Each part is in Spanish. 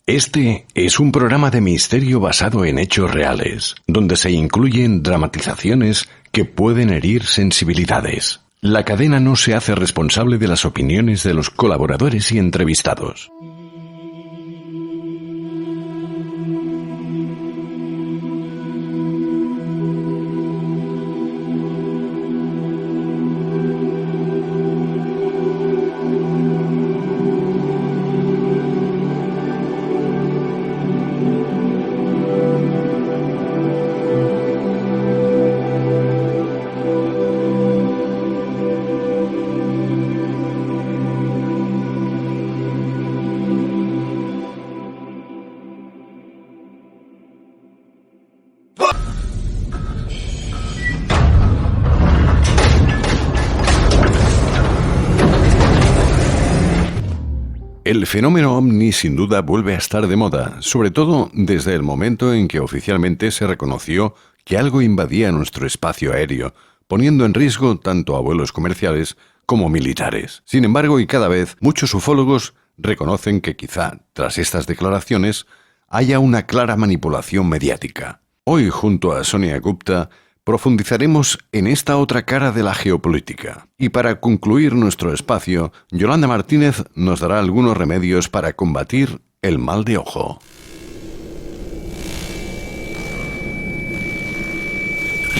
Este es un programa de misterio basado en hechos reales, donde se incluyen dramatizaciones que pueden herir sensibilidades. La cadena no se hace responsable de las opiniones de los colaboradores y entrevistados. El fenómeno ovni sin duda vuelve a estar de moda, sobre todo desde el momento en que oficialmente se reconoció que algo invadía nuestro espacio aéreo, poniendo en riesgo tanto a vuelos comerciales como militares. Sin embargo, y cada vez, muchos ufólogos reconocen que quizá, tras estas declaraciones, haya una clara manipulación mediática. Hoy, junto a Sonia Gupta, profundizaremos en esta otra cara de la geopolítica. Y para concluir nuestro espacio, Yolanda Martínez nos dará algunos remedios para combatir el mal de ojo.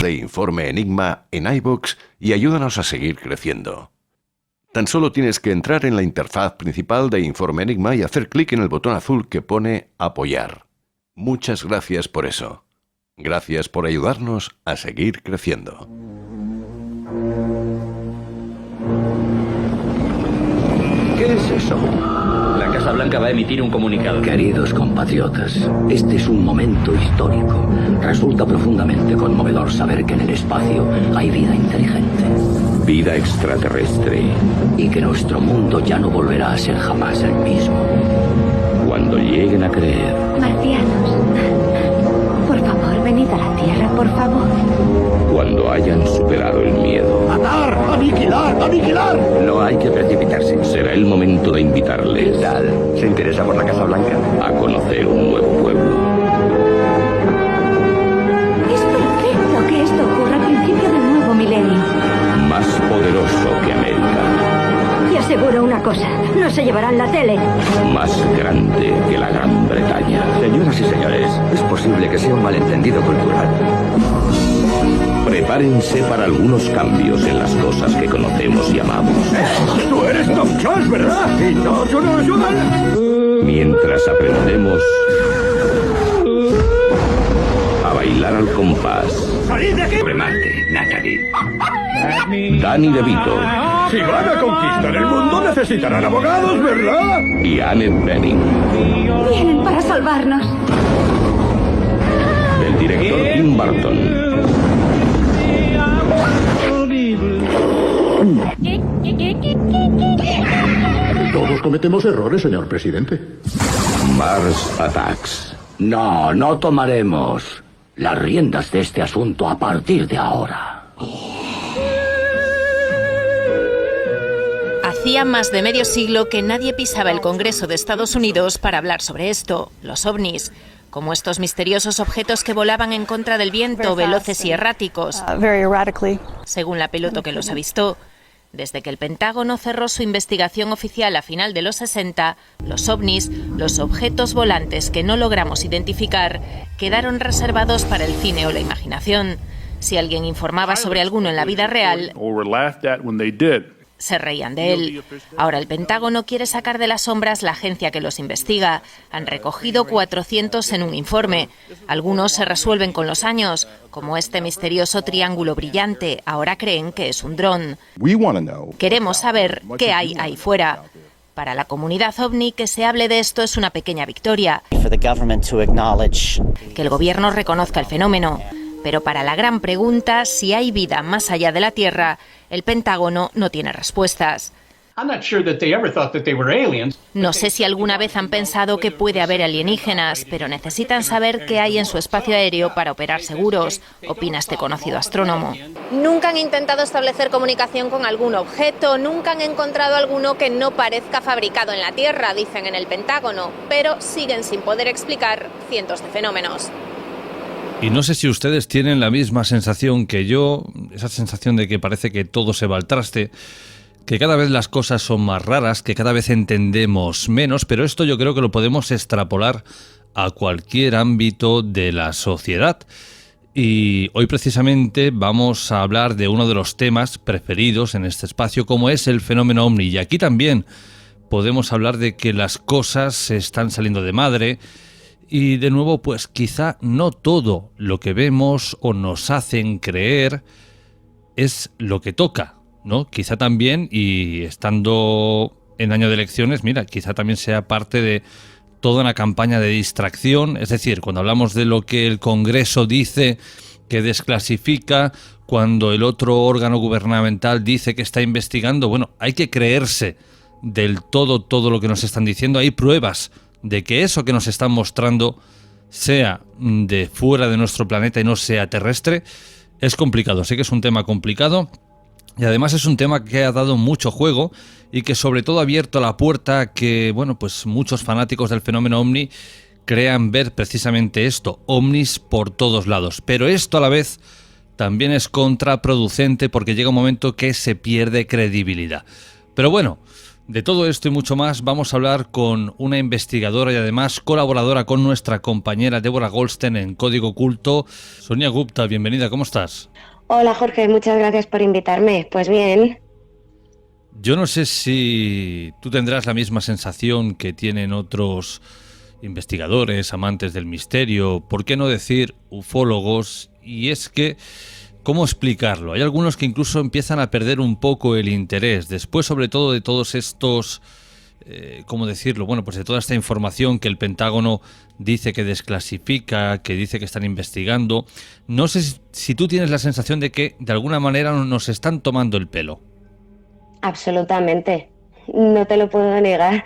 De Informe Enigma en iVoox y ayúdanos a seguir creciendo. Tan solo tienes que entrar en la interfaz principal de Informe Enigma y hacer clic en el botón azul que pone Apoyar. Muchas gracias por eso. Gracias por ayudarnos a seguir creciendo. ¿Qué es eso? La Casa Blanca va a emitir un comunicado. Queridos compatriotas, este es un momento histórico. Resulta profundamente conmovedor saber que en el espacio hay vida inteligente. Vida extraterrestre. Y que nuestro mundo ya no volverá a ser jamás el mismo. Cuando lleguen a creer. Marcianos. Por favor, venid a la Tierra, por favor. Cuando hayan superado el miedo. ¡Matar! ¡Aniquilar! ¡Aniquilar! No hay que precipitarse. Será el momento de invitarles. ¿Qué tal? ¿Se interesa por la Casa Blanca? A conocer un nuevo pueblo. Es perfecto que esto ocurra al principio del nuevo milenio. Más poderoso que América. Y aseguro una cosa, no se llevarán la tele. Más grande que la Gran Bretaña. Señoras y señores, es posible que sea un malentendido cultural. Prepárense para algunos cambios en las cosas que conocemos y amamos. Tú eres Tom Cruise, ¿verdad? Y no, tú no ayudas. Mientras aprendemos a bailar al compás. ¡Salid de aquí! Sobre Marte, Natalie. Danny DeVito. Si van a conquistar el mundo necesitarán abogados, ¿verdad? Y Annette Bening. Vienen para salvarnos. Del director Tim Burton. Todos cometemos errores, señor presidente. Mars Attacks. No, no tomaremos las riendas de este asunto a partir de ahora. Hacía más de medio siglo que nadie pisaba el Congreso de Estados Unidos para hablar sobre esto, los ovnis, como estos misteriosos objetos que volaban en contra del viento, veloces y erráticos, según la piloto que los avistó. Desde que el Pentágono cerró su investigación oficial a final de los 60, los ovnis, los objetos volantes que no logramos identificar, quedaron reservados para el cine o la imaginación. Si alguien informaba sobre alguno en la vida real, se reían de él. Ahora el Pentágono quiere sacar de las sombras la agencia que los investiga. Han recogido 400 en un informe. Algunos se resuelven con los años, como este misterioso triángulo brillante. Ahora creen que es un dron. Queremos saber qué hay ahí fuera. Para la comunidad ovni, que se hable de esto es una pequeña victoria. Que el gobierno reconozca el fenómeno. Pero para la gran pregunta, si hay vida más allá de la Tierra, el Pentágono no tiene respuestas. No sé si alguna vez han pensado que puede haber alienígenas, pero necesitan saber qué hay en su espacio aéreo para operar seguros, opina este conocido astrónomo. Nunca han intentado establecer comunicación con algún objeto, nunca han encontrado alguno que no parezca fabricado en la Tierra, dicen en el Pentágono, pero siguen sin poder explicar cientos de fenómenos. Y no sé si ustedes tienen la misma sensación que yo, esa sensación de que parece que todo se va al traste, que cada vez las cosas son más raras, que cada vez entendemos menos, pero esto yo creo que lo podemos extrapolar a cualquier ámbito de la sociedad. Y hoy precisamente vamos a hablar de uno de los temas preferidos en este espacio, como es el fenómeno OVNI. Y aquí también podemos hablar de que las cosas se están saliendo de madre. Y de nuevo, pues quizá no todo lo que vemos o nos hacen creer es lo que toca, ¿no? Quizá también, y estando en año de elecciones, mira, quizá también sea parte de toda una campaña de distracción. Es decir, cuando hablamos de lo que el Congreso dice que desclasifica, cuando el otro órgano gubernamental dice que está investigando, bueno, hay que creerse del todo lo que nos están diciendo. Hay pruebas de que eso que nos están mostrando sea de fuera de nuestro planeta y no sea terrestre. Es complicado, sé que es un tema complicado y además es un tema que ha dado mucho juego y que sobre todo ha abierto la puerta a que, bueno, pues muchos fanáticos del fenómeno OVNI crean ver precisamente esto, ovnis por todos lados. Pero esto a la vez también es contraproducente porque llega un momento que se pierde credibilidad. Pero bueno, de todo esto y mucho más vamos a hablar con una investigadora y además colaboradora con nuestra compañera Deborah Goldstein en Código Oculto. Sonia Gupta, bienvenida, ¿cómo estás? Hola Jorge, muchas gracias por invitarme. Pues bien. Yo no sé si tú tendrás la misma sensación que tienen otros investigadores, amantes del misterio, ¿por qué no decir ufólogos? Y es que, ¿cómo explicarlo? Hay algunos que incluso empiezan a perder un poco el interés, después sobre todo de todos estos, ¿cómo decirlo? Bueno, pues de toda esta información que el Pentágono dice que desclasifica, que dice que están investigando. No sé si tú tienes la sensación de que de alguna manera nos están tomando el pelo. Absolutamente, no te lo puedo negar.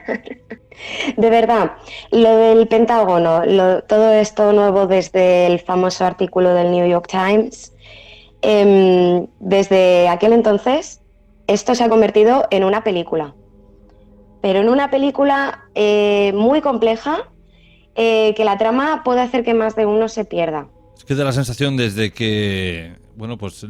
De verdad, lo del Pentágono, todo esto nuevo desde el famoso artículo del New York Times, desde aquel entonces, esto se ha convertido en una película. Pero en una película muy compleja, que la trama puede hacer que más de uno se pierda. Es que da la sensación desde que, bueno, pues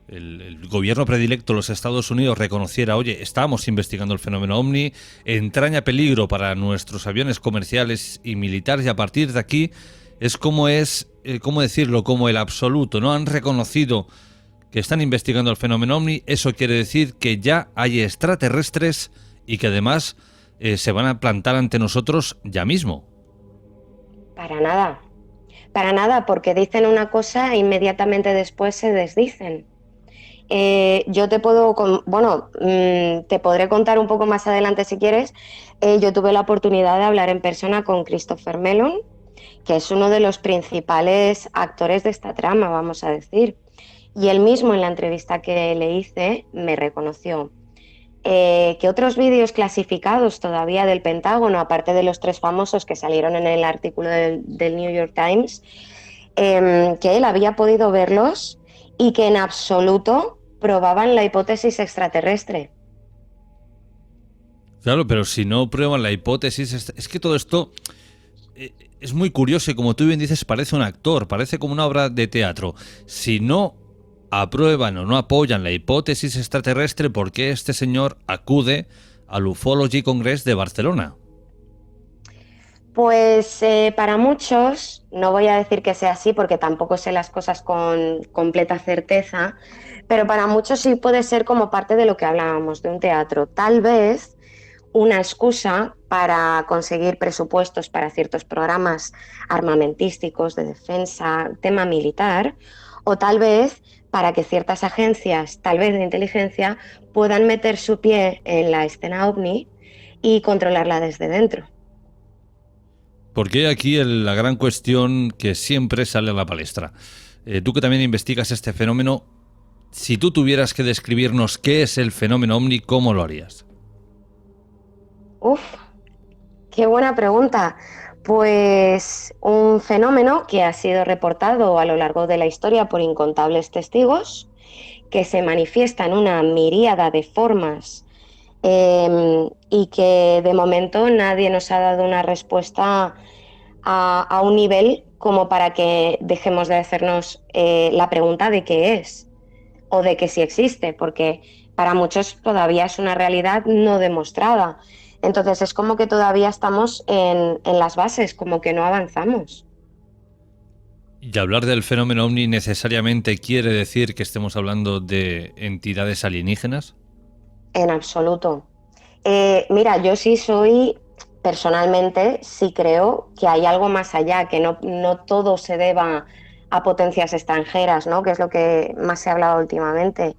el gobierno predilecto de los Estados Unidos reconociera, oye, estamos investigando el fenómeno OVNI, entraña peligro para nuestros aviones comerciales y militares, y a partir de aquí es como decirlo, como el absoluto, ¿no? Han reconocido que están investigando el fenómeno OVNI, eso quiere decir que ya hay extraterrestres y que además se van a plantar ante nosotros ya mismo. Para nada, porque dicen una cosa e inmediatamente después se desdicen. Yo te podré contar un poco más adelante si quieres. Yo tuve la oportunidad de hablar en persona con Christopher Mellon, que es uno de los principales actores de esta trama, vamos a decir. Y él mismo en la entrevista que le hice me reconoció que otros vídeos clasificados todavía del Pentágono, aparte de los 3 famosos que salieron en el artículo del New York Times, que él había podido verlos y que en absoluto probaban la hipótesis extraterrestre. Claro, pero si no prueban la hipótesis, es que todo esto es muy curioso y como tú bien dices, parece un actor, parece como una obra de teatro. Si no aprueban o no apoyan la hipótesis extraterrestre, ¿por qué este señor acude al Ufology Congress de Barcelona? Pues para muchos, no voy a decir que sea así porque tampoco sé las cosas con completa certeza, pero para muchos sí puede ser como parte de lo que hablábamos, de un teatro. Tal vez una excusa para conseguir presupuestos para ciertos programas armamentísticos, de defensa, tema militar, o tal vez para que ciertas agencias, tal vez de inteligencia, puedan meter su pie en la escena OVNI y controlarla desde dentro. Porque aquí la gran cuestión que siempre sale a la palestra. Tú que también investigas este fenómeno, Si tú tuvieras que describirnos qué es el fenómeno ovni, ¿cómo lo harías? Uf, qué buena pregunta. Pues un fenómeno que ha sido reportado a lo largo de la historia por incontables testigos, que se manifiesta en una miríada de formas y que de momento nadie nos ha dado una respuesta a un nivel como para que dejemos de hacernos la pregunta de qué es o de que sí existe, porque para muchos todavía es una realidad no demostrada. Entonces es como que todavía estamos en las bases, como que no avanzamos. Y hablar del fenómeno ovni necesariamente quiere decir que estemos hablando de entidades alienígenas. En absoluto. Mira, yo sí soy, personalmente, sí creo que hay algo más allá, que no todo se deba a potencias extranjeras, ¿no? Que es lo que más se ha hablado últimamente.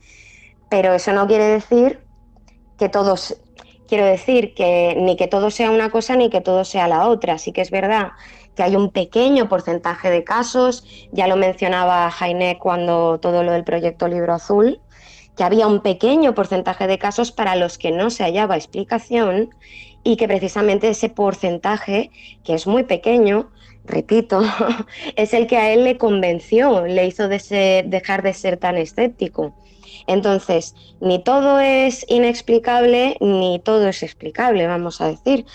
Pero eso no quiere decir que todos... Quiero decir que ni que todo sea una cosa ni que todo sea la otra. Sí que es verdad que hay un pequeño porcentaje de casos, ya lo mencionaba Jaime cuando todo lo del proyecto Libro Azul, que había un pequeño porcentaje de casos para los que no se hallaba explicación y que precisamente ese porcentaje, que es muy pequeño, repito, es el que a él le convenció, le hizo dejar de ser tan escéptico. Entonces, ni todo es inexplicable, ni todo es explicable, vamos a decir.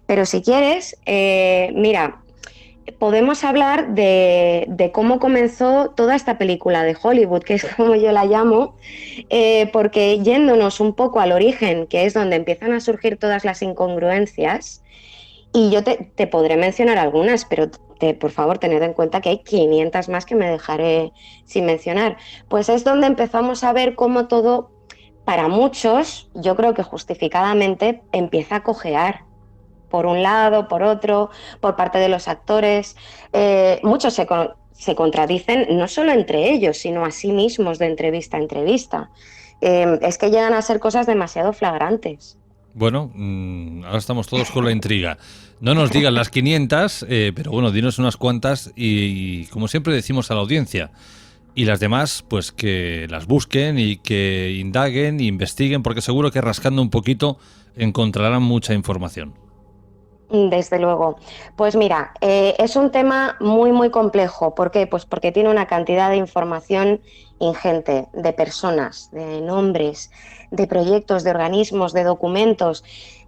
Pero si quieres, mira, podemos hablar de cómo comenzó toda esta película de Hollywood, que es como yo la llamo, porque yéndonos un poco al origen, que es donde empiezan a surgir todas las incongruencias, y yo te podré mencionar algunas, pero por favor, tened en cuenta que hay 500 más que me dejaré sin mencionar. Pues es donde empezamos a ver cómo todo, para muchos, yo creo que justificadamente, empieza a cojear. Por un lado, por otro, por parte de los actores. Muchos se contradicen no solo entre ellos, sino a sí mismos de entrevista a entrevista. Es que llegan a ser cosas demasiado flagrantes. Bueno, ahora estamos todos con la intriga. No nos digan las 500, pero bueno, dinos unas cuantas y como siempre decimos a la audiencia, y las demás, pues que las busquen y que indaguen e investiguen, porque seguro que rascando un poquito encontrarán mucha información. Desde luego. Pues mira, es un tema muy, muy complejo. ¿Por qué? Pues porque tiene una cantidad de información ingente, de personas, de nombres, de proyectos, de organismos, de documentos,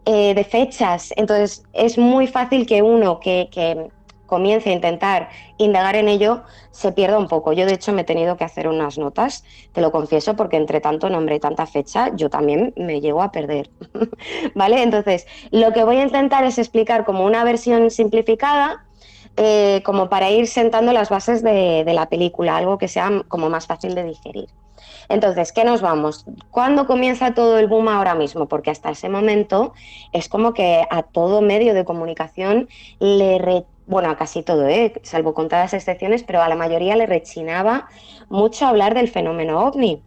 de fechas. Entonces, es muy fácil que uno que comience a intentar indagar en ello se pierda un poco. Yo, de hecho, me he tenido que hacer unas notas, te lo confieso, porque entre tanto nombre y tanta fecha, yo también me llego a perder. ¿Vale? Entonces, lo que voy a intentar es explicar como una versión simplificada, como para ir sentando las bases de la película, algo que sea como más fácil de digerir. Entonces, ¿qué nos vamos? ¿Cuándo comienza todo el boom ahora mismo? Porque hasta ese momento es como que a todo medio de comunicación bueno, a casi todo, salvo contadas excepciones, pero a la mayoría le rechinaba mucho hablar del fenómeno ovni.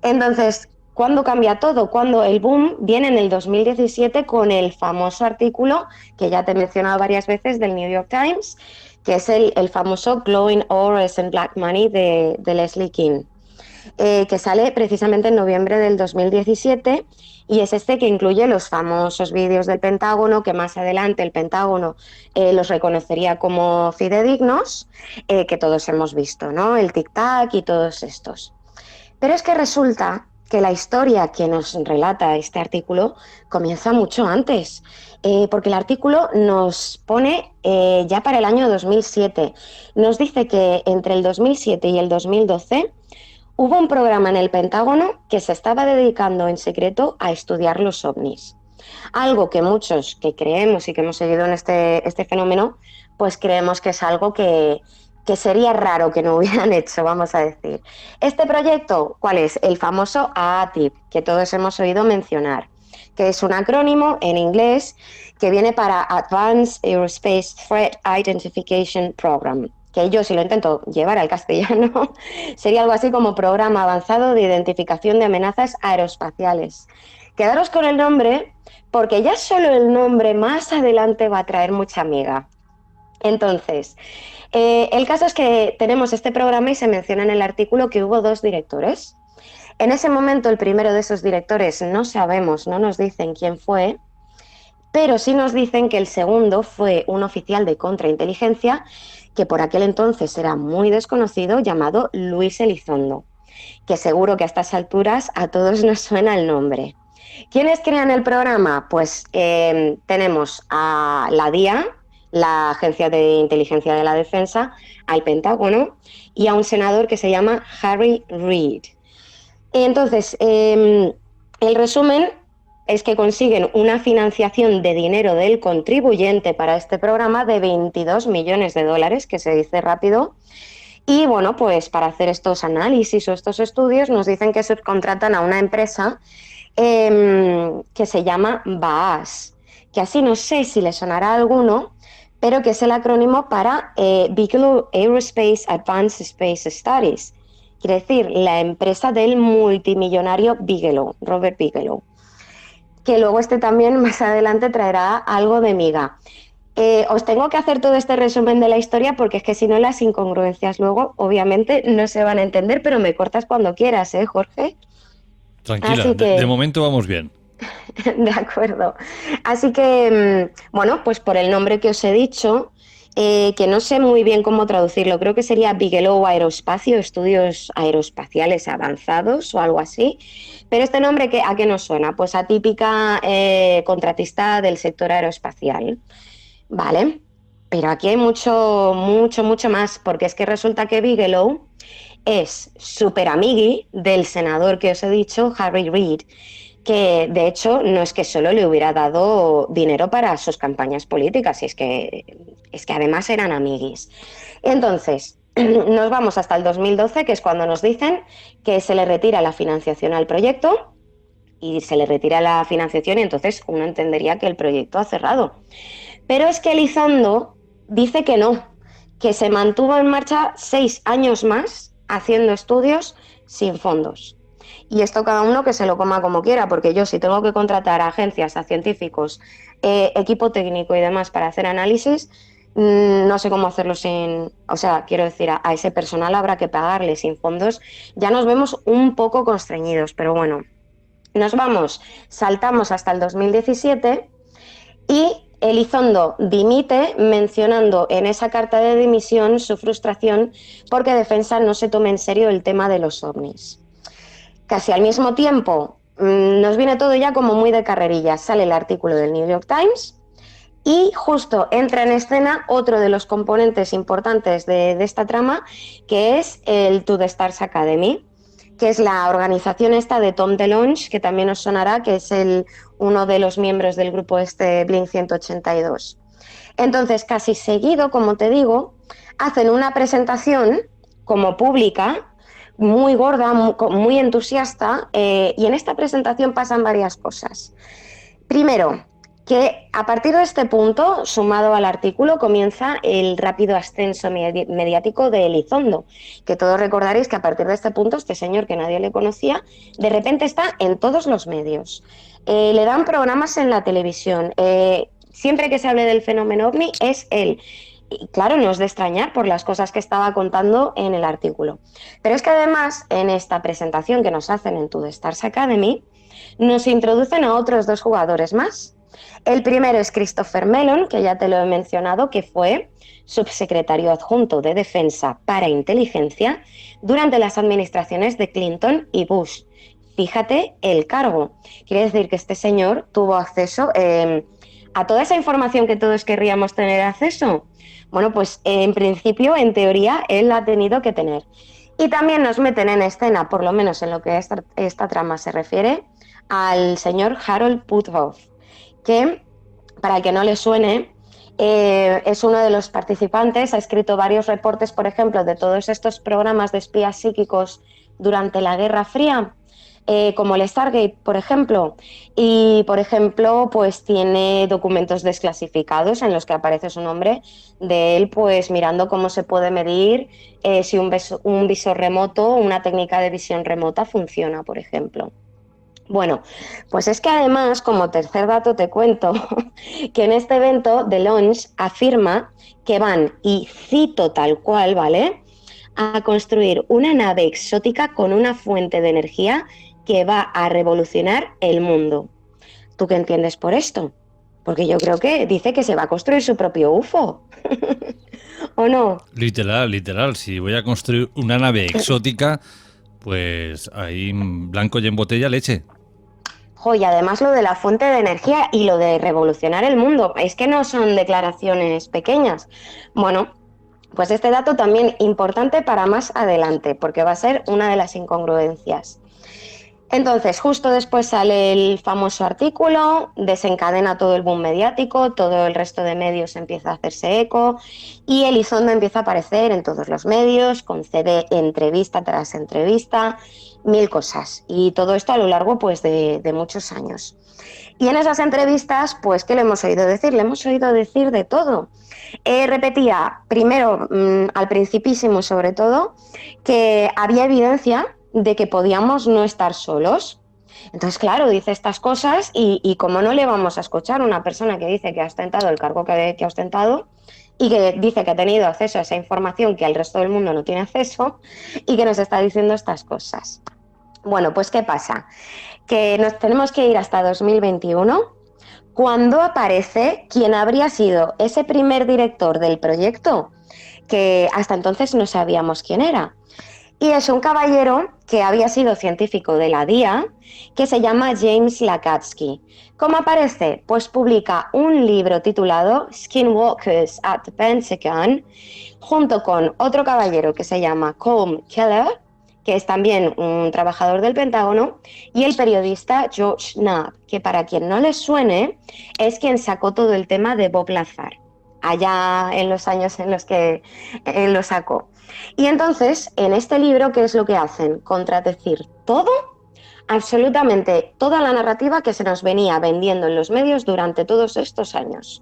Entonces, ¿cuándo cambia todo? Cuando el boom viene en el 2017 con el famoso artículo que ya te he mencionado varias veces del New York Times, que es el famoso Glowing Ores and Black Money de Leslie King, que sale precisamente en noviembre del 2017 y es este que incluye los famosos vídeos del Pentágono, que más adelante el Pentágono los reconocería como fidedignos, que todos hemos visto, ¿no? El tic-tac y todos estos. Pero es que resulta que la historia que nos relata este artículo comienza mucho antes, porque el artículo nos pone ya para el año 2007. Nos dice que entre el 2007 y el 2012 hubo un programa en el Pentágono que se estaba dedicando en secreto a estudiar los ovnis. Algo que muchos que creemos y que hemos seguido en este fenómeno, pues creemos que es algo que sería raro que no hubieran hecho, vamos a decir. Este proyecto, ¿cuál es? El famoso AATIP, que todos hemos oído mencionar, que es un acrónimo en inglés que viene para Advanced Aerospace Threat Identification Program, que yo si lo intento llevar al castellano sería algo así como Programa Avanzado de Identificación de Amenazas Aeroespaciales. Quedaros con el nombre, porque ya solo el nombre más adelante va a traer mucha amiga. Entonces, el caso es que tenemos este programa y se menciona en el artículo que hubo 2 directores. En ese momento, el primero de esos directores no sabemos, no nos dicen quién fue, pero sí nos dicen que el segundo fue un oficial de contrainteligencia que por aquel entonces era muy desconocido, llamado Luis Elizondo, que seguro que a estas alturas a todos nos suena el nombre. ¿Quiénes crean el programa? Pues tenemos a la DIA, la Agencia de Inteligencia de la Defensa, al Pentágono y a un senador que se llama Harry Reid. Entonces, el resumen es que consiguen una financiación de dinero del contribuyente para este programa de $22 millones, que se dice rápido. Y bueno, pues para hacer estos análisis o estos estudios nos dicen que subcontratan a una empresa que se llama BAAS, que así no sé si le sonará a alguno, pero que es el acrónimo para Bigelow Aerospace Advanced Space Studies. Quiere decir, la empresa del multimillonario Bigelow, Robert Bigelow, que luego también más adelante traerá algo de miga. Os tengo que hacer todo este resumen de la historia porque es que si no las incongruencias luego obviamente no se van a entender, pero me cortas cuando quieras, Jorge. Tranquila, de momento vamos bien. De acuerdo. Así que, bueno, pues por el nombre que os he dicho, que no sé muy bien cómo traducirlo, creo que sería Bigelow Aeroespacio, Estudios Aeroespaciales Avanzados o algo así. Pero este nombre, ¿a qué nos suena? Pues a típica contratista del sector aeroespacial. Vale, pero aquí hay mucho más, porque es que resulta que Bigelow es súper amigui del senador que os he dicho, Harry Reid, que de hecho no es que solo le hubiera dado dinero para sus campañas políticas, y es que además eran amiguis. Entonces, nos vamos hasta el 2012, que es cuando nos dicen que se le retira la financiación al proyecto, y se le retira la financiación y entonces uno entendería que el proyecto ha cerrado. Pero es que Elizondo dice que no, que se mantuvo en marcha 6 años más haciendo estudios sin fondos. Y esto cada uno que se lo coma como quiera, porque yo si tengo que contratar a agencias, a científicos, equipo técnico y demás para hacer análisis, no sé cómo hacerlo sin... O sea, quiero decir, a ese personal habrá que pagarle sin fondos. Ya nos vemos un poco constreñidos, pero bueno. Saltamos hasta el 2017 y Elizondo dimite mencionando en esa carta de dimisión su frustración porque Defensa no se tome en serio el tema de los ovnis. Casi al mismo tiempo nos viene todo ya como muy de carrerilla. Sale el artículo del New York Times y justo entra en escena otro de los componentes importantes de esta trama, que es el To The Stars Academy, que es la organización esta de Tom DeLonge, que también os sonará, que es uno de los miembros del grupo Blink 182. Entonces, casi seguido, como te digo, hacen una presentación como pública, muy gorda, muy entusiasta, y en esta presentación pasan varias cosas. Primero, que a partir de este punto, sumado al artículo, comienza el rápido ascenso mediático de Elizondo, que todos recordaréis que a partir de este punto, este señor que nadie le conocía, de repente está en todos los medios. Le dan programas en la televisión. Siempre que se hable del fenómeno OVNI es él. Y claro, no es de extrañar por las cosas que estaba contando en el artículo. Pero es que además, en esta presentación que nos hacen en To The Stars Academy, nos introducen a otros 2 jugadores más. El primero es Christopher Mellon, que ya te lo he mencionado, que fue subsecretario adjunto de Defensa para Inteligencia durante las administraciones de Clinton y Bush. Fíjate el cargo. Quiere decir que este señor tuvo acceso a toda esa información que todos querríamos tener acceso. Bueno, pues en principio, en teoría, él la ha tenido que tener. Y también nos meten en escena, por lo menos en lo que esta trama se refiere, al señor Harold Puthoff, que, para el que no le suene, es uno de los participantes, ha escrito varios reportes, por ejemplo, de todos estos programas de espías psíquicos durante la Guerra Fría, como el Stargate, por ejemplo, y, por ejemplo, pues tiene documentos desclasificados en los que aparece su nombre de él, pues mirando cómo se puede medir si un visor remoto, una técnica de visión remota funciona, por ejemplo. Bueno, pues es que además, como tercer dato te cuento, que en este evento DeLonge afirma que van, y cito tal cual, ¿vale?, a construir una nave exótica con una fuente de energía que va a revolucionar el mundo. ¿Tú qué entiendes por esto? Porque yo creo que dice que se va a construir su propio UFO. ¿O no? Literal. Si voy a construir una nave exótica, pues ahí en blanco y en botella leche. Y además lo de la fuente de energía y lo de revolucionar el mundo, es que no son declaraciones pequeñas. Bueno, pues este dato también importante para más adelante, porque va a ser una de las incongruencias. Entonces, justo después sale el famoso artículo, desencadena todo el boom mediático, todo el resto de medios empieza a hacerse eco y Elizondo empieza a aparecer en todos los medios, concede entrevista tras entrevista, 1000 cosas. Y todo esto a lo largo pues, de muchos años. Y en esas entrevistas, pues, ¿qué le hemos oído decir? Le hemos oído decir de todo. Repetía, primero, al principísimo sobre todo, que había evidencia de que podíamos no estar solos. Entonces, claro, dice estas cosas y como no le vamos a escuchar a una persona que dice que ha ostentado el cargo que ha ostentado y que dice que ha tenido acceso a esa información que el resto del mundo no tiene acceso y que nos está diciendo estas cosas. Bueno, pues ¿qué pasa? Que nos tenemos que ir hasta 2021 cuando aparece quien habría sido ese primer director del proyecto, que hasta entonces no sabíamos quién era. Y es un caballero que había sido científico de la DIA, que se llama James Lacatski. ¿Cómo aparece? Pues publica un libro titulado Skinwalkers at the Pentagon, junto con otro caballero que se llama Colm Keller, que es también un trabajador del Pentágono, y el periodista George Knapp, que para quien no les suene, es quien sacó todo el tema de Bob Lazar, allá en los años en los que él lo sacó. Y entonces, en este libro, ¿qué es lo que hacen? Contradecir todo, absolutamente toda la narrativa que se nos venía vendiendo en los medios durante todos estos años.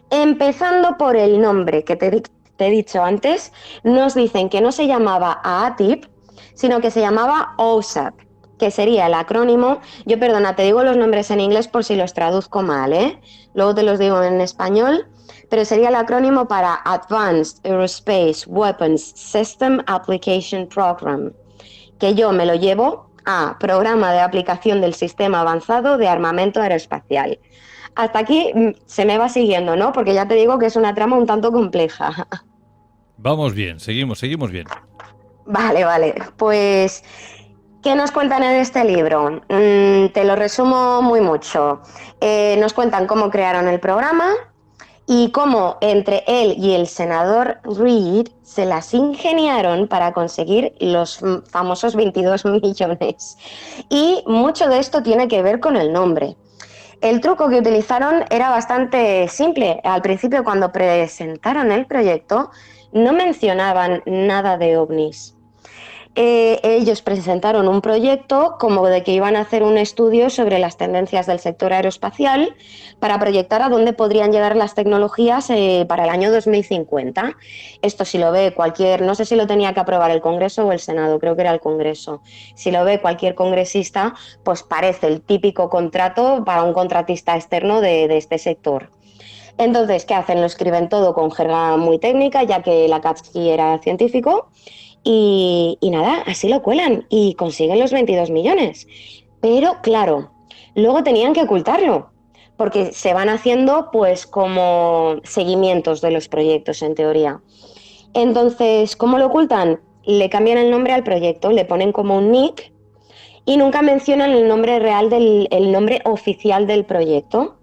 Empezando por el nombre que te he dicho antes, nos dicen que no se llamaba AATIP, sino que se llamaba OSAP, que sería el acrónimo. Yo, perdona, te digo los nombres en inglés por si los traduzco mal, ¿eh? Luego te los digo en español. Pero sería el acrónimo para Advanced Aerospace Weapons System Application Program, que yo me lo llevo a Programa de Aplicación del Sistema Avanzado de Armamento Aeroespacial. Hasta aquí se me va siguiendo, ¿no? Porque ya te digo que es una trama un tanto compleja. Vamos bien, seguimos bien. Vale. Pues, ¿qué nos cuentan en este libro? Te lo resumo muy mucho. Nos cuentan cómo crearon el programa y cómo entre él y el senador Reid se las ingeniaron para conseguir los famosos 22 millones. Y mucho de esto tiene que ver con el nombre. El truco que utilizaron era bastante simple. Al principio, cuando presentaron el proyecto, no mencionaban nada de ovnis. Ellos presentaron un proyecto como de que iban a hacer un estudio sobre las tendencias del sector aeroespacial para proyectar a dónde podrían llegar las tecnologías para el año 2050. Esto si lo ve cualquier, no sé si lo tenía que aprobar el Congreso o el Senado, creo que era el Congreso. Si lo ve cualquier congresista, pues parece el típico contrato para un contratista externo de este sector. Entonces, ¿qué hacen? Lo escriben todo con jerga muy técnica, ya que Lacatski era científico. Y nada, así lo cuelan y consiguen los 22 millones. Pero claro, luego tenían que ocultarlo, porque se van haciendo pues como seguimientos de los proyectos en teoría. Entonces, ¿cómo lo ocultan? Le cambian el nombre al proyecto, le ponen como un nick y nunca mencionan el nombre real, el nombre oficial del proyecto.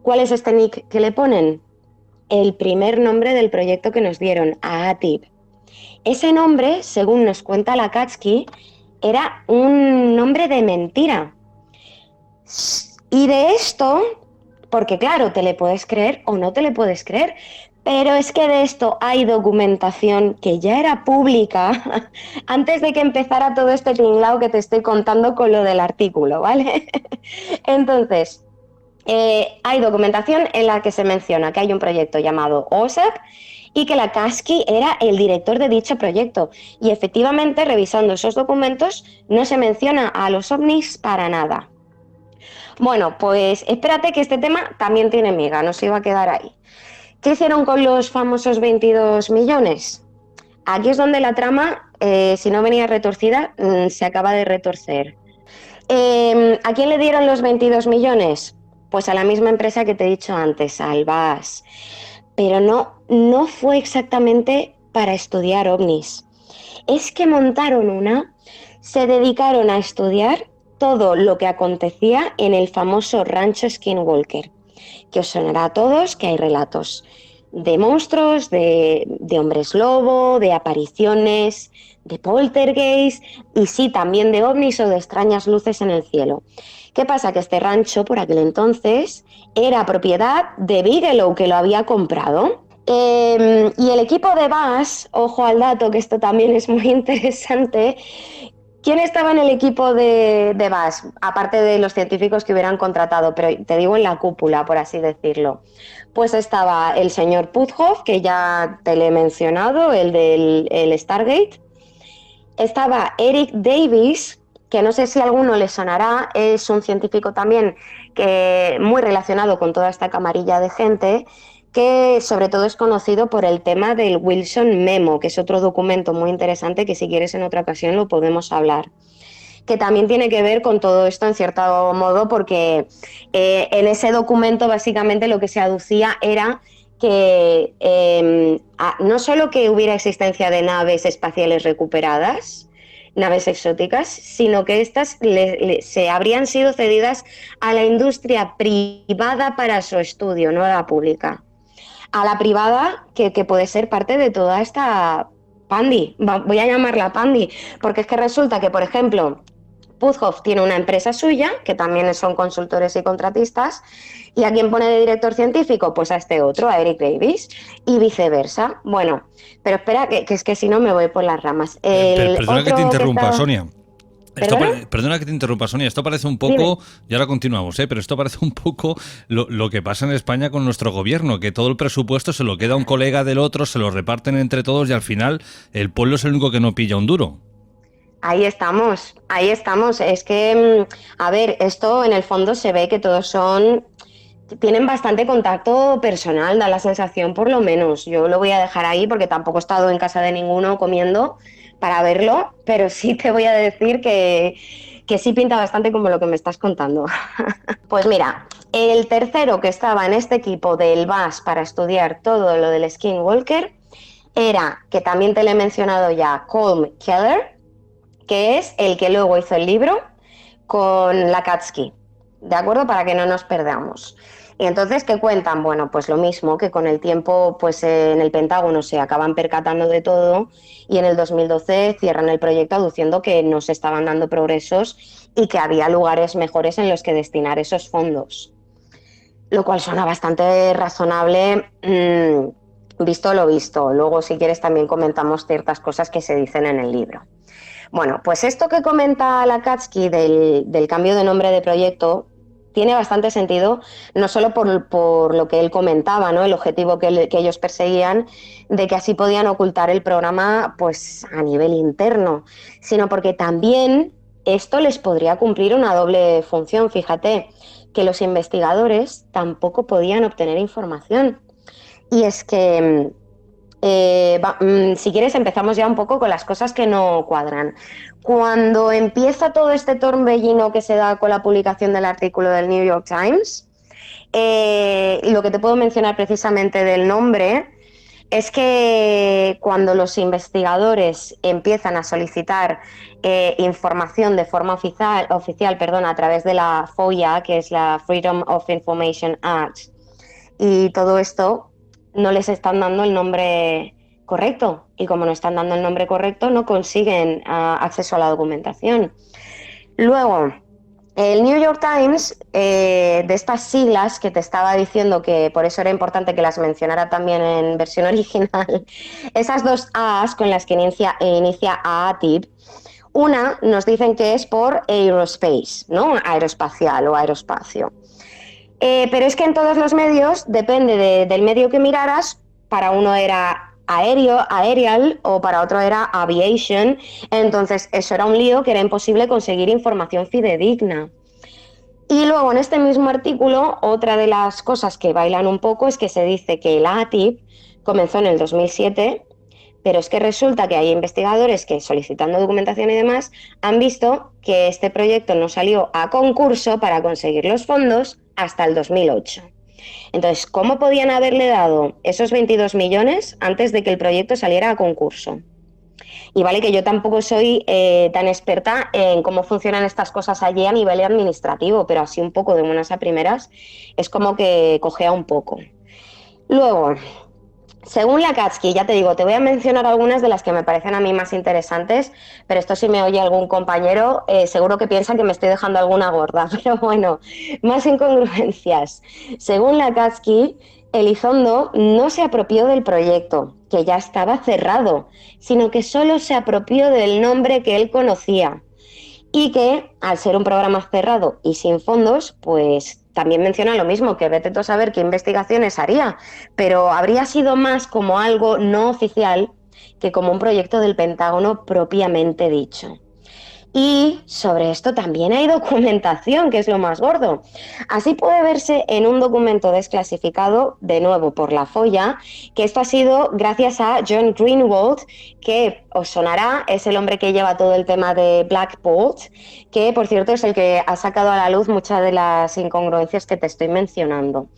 ¿Cuál es este nick que le ponen? El primer nombre del proyecto que nos dieron, AATIP. Ese nombre, según nos cuenta Lacatski, era un nombre de mentira. Y de esto, porque claro, te le puedes creer o no te le puedes creer, pero es que de esto hay documentación que ya era pública antes de que empezara todo este tinglao que te estoy contando con lo del artículo, ¿vale? Entonces, hay documentación en la que se menciona que hay un proyecto llamado OSAP y que Lacatski era el director de dicho proyecto. Y efectivamente, revisando esos documentos, no se menciona a los ovnis para nada. Bueno, pues espérate que este tema también tiene miga, no se iba a quedar ahí. ¿Qué hicieron con los famosos 22 millones? aquí es donde la trama, si no venía retorcida, se acaba de retorcer. ¿A quién le dieron los 22 millones? Pues a la misma empresa que te he dicho antes, al BAAS. Pero no fue exactamente para estudiar ovnis. Es que montaron se dedicaron a estudiar todo lo que acontecía en el famoso rancho Skinwalker, que os sonará a todos que hay relatos de monstruos, de hombres lobo, de apariciones, de poltergeist y sí, también de ovnis o de extrañas luces en el cielo. ¿Qué pasa? Que este rancho por aquel entonces era propiedad de Bigelow, que lo había comprado. Y el equipo de BAAS, ojo al dato, que esto también es muy interesante. ¿Quién estaba en el equipo de BAAS? Aparte de los científicos que hubieran contratado, pero te digo en la cúpula, por así decirlo. Pues estaba el señor Puthoff, que ya te le he mencionado, el del Stargate. Estaba Eric Davis, que no sé si a alguno le sonará, es un científico también que muy relacionado con toda esta camarilla de gente, que sobre todo es conocido por el tema del Wilson Memo, que es otro documento muy interesante que si quieres en otra ocasión lo podemos hablar, que también tiene que ver con todo esto en cierto modo, porque en ese documento básicamente lo que se aducía era que no solo que hubiera existencia de naves espaciales recuperadas, naves exóticas, sino que estas se habrían sido cedidas a la industria privada para su estudio, no a la pública. A la privada, que puede ser parte de toda esta pandi, voy a llamarla pandi, porque es que resulta que, por ejemplo, Puthoff tiene una empresa suya, que también son consultores y contratistas, y ¿a quién pone de director científico? Pues a este otro, a Eric Davis, y viceversa. Bueno, pero espera, que es que si no me voy por las ramas. Perdona que te interrumpa, Sonia. ¿Perdona que te interrumpa, Sonia. Esto parece un poco, Dime. y ahora continuamos, pero esto parece un poco lo que pasa en España con nuestro gobierno, que todo el presupuesto se lo queda un colega del otro, se lo reparten entre todos y al final el pueblo es el único que no pilla un duro. Ahí estamos. Es que, a ver, esto en el fondo se ve que todos tienen bastante contacto personal, da la sensación por lo menos. Yo lo voy a dejar ahí porque tampoco he estado en casa de ninguno comiendo para verlo, pero sí te voy a decir que sí pinta bastante como lo que me estás contando. Pues mira, el tercero que estaba en este equipo del BAAS para estudiar todo lo del Skinwalker era, que también te lo he mencionado ya, Colm Keller, que es el que luego hizo el libro con Lakatsky, ¿de acuerdo? Para que no nos perdamos. Y entonces, ¿qué cuentan? Bueno, pues lo mismo, que con el tiempo pues en el Pentágono se acaban percatando de todo y en el 2012 cierran el proyecto aduciendo que no se estaban dando progresos y que había lugares mejores en los que destinar esos fondos. Lo cual suena bastante razonable, visto lo visto. Luego, si quieres, también comentamos ciertas cosas que se dicen en el libro. Bueno, pues esto que comenta Lakatsky del cambio de nombre de proyecto tiene bastante sentido, no solo por lo que él comentaba, ¿no? El objetivo que ellos perseguían, de que así podían ocultar el programa pues, a nivel interno, sino porque también esto les podría cumplir una doble función. Fíjate, que los investigadores tampoco podían obtener información. Y es que si quieres empezamos ya un poco con las cosas que no cuadran. Cuando empieza todo este torbellino que se da con la publicación del artículo del New York Times, lo que te puedo mencionar precisamente del nombre es que cuando los investigadores empiezan a solicitar información de forma oficial, a través de la FOIA, que es la Freedom of Information Act, y todo esto, no les están dando el nombre correcto, y como no están dando el nombre correcto no consiguen acceso a la documentación. Luego, el New York Times, de estas siglas que te estaba diciendo, que por eso era importante que las mencionara también en versión original, esas dos A's con las que inicia AATIP, una nos dicen que es por aerospace, ¿no? Aeroespacial o aeroespacio. Pero es que en todos los medios, depende del medio que miraras, para uno era aerial o para otro era aviation, entonces eso era un lío que era imposible conseguir información fidedigna. Y luego en este mismo artículo, otra de las cosas que bailan un poco es que se dice que el AATIP comenzó en el 2007, Pero es que resulta que hay investigadores que, solicitando documentación y demás, han visto que este proyecto no salió a concurso para conseguir los fondos hasta el 2008. Entonces, ¿cómo podían haberle dado esos 22 millones antes de que el proyecto saliera a concurso? Y vale que yo tampoco soy tan experta en cómo funcionan estas cosas allí a nivel administrativo, pero así un poco de buenas a primeras es como que cojea un poco. Luego, según la Katski, ya te digo, te voy a mencionar algunas de las que me parecen a mí más interesantes, pero esto si me oye algún compañero, seguro que piensa que me estoy dejando alguna gorda, pero bueno, más incongruencias. Según la Katski, Elizondo no se apropió del proyecto, que ya estaba cerrado, sino que solo se apropió del nombre que él conocía y que, al ser un programa cerrado y sin fondos, pues también menciona lo mismo, que vete tú a saber qué investigaciones haría, pero habría sido más como algo no oficial que como un proyecto del Pentágono propiamente dicho. Y sobre esto también hay documentación, que es lo más gordo. Así puede verse en un documento desclasificado, de nuevo por la Folla, que esto ha sido gracias a John Greenwald, que os sonará, es el hombre que lleva todo el tema de Black Bolt, que por cierto es el que ha sacado a la luz muchas de las incongruencias que te estoy mencionando.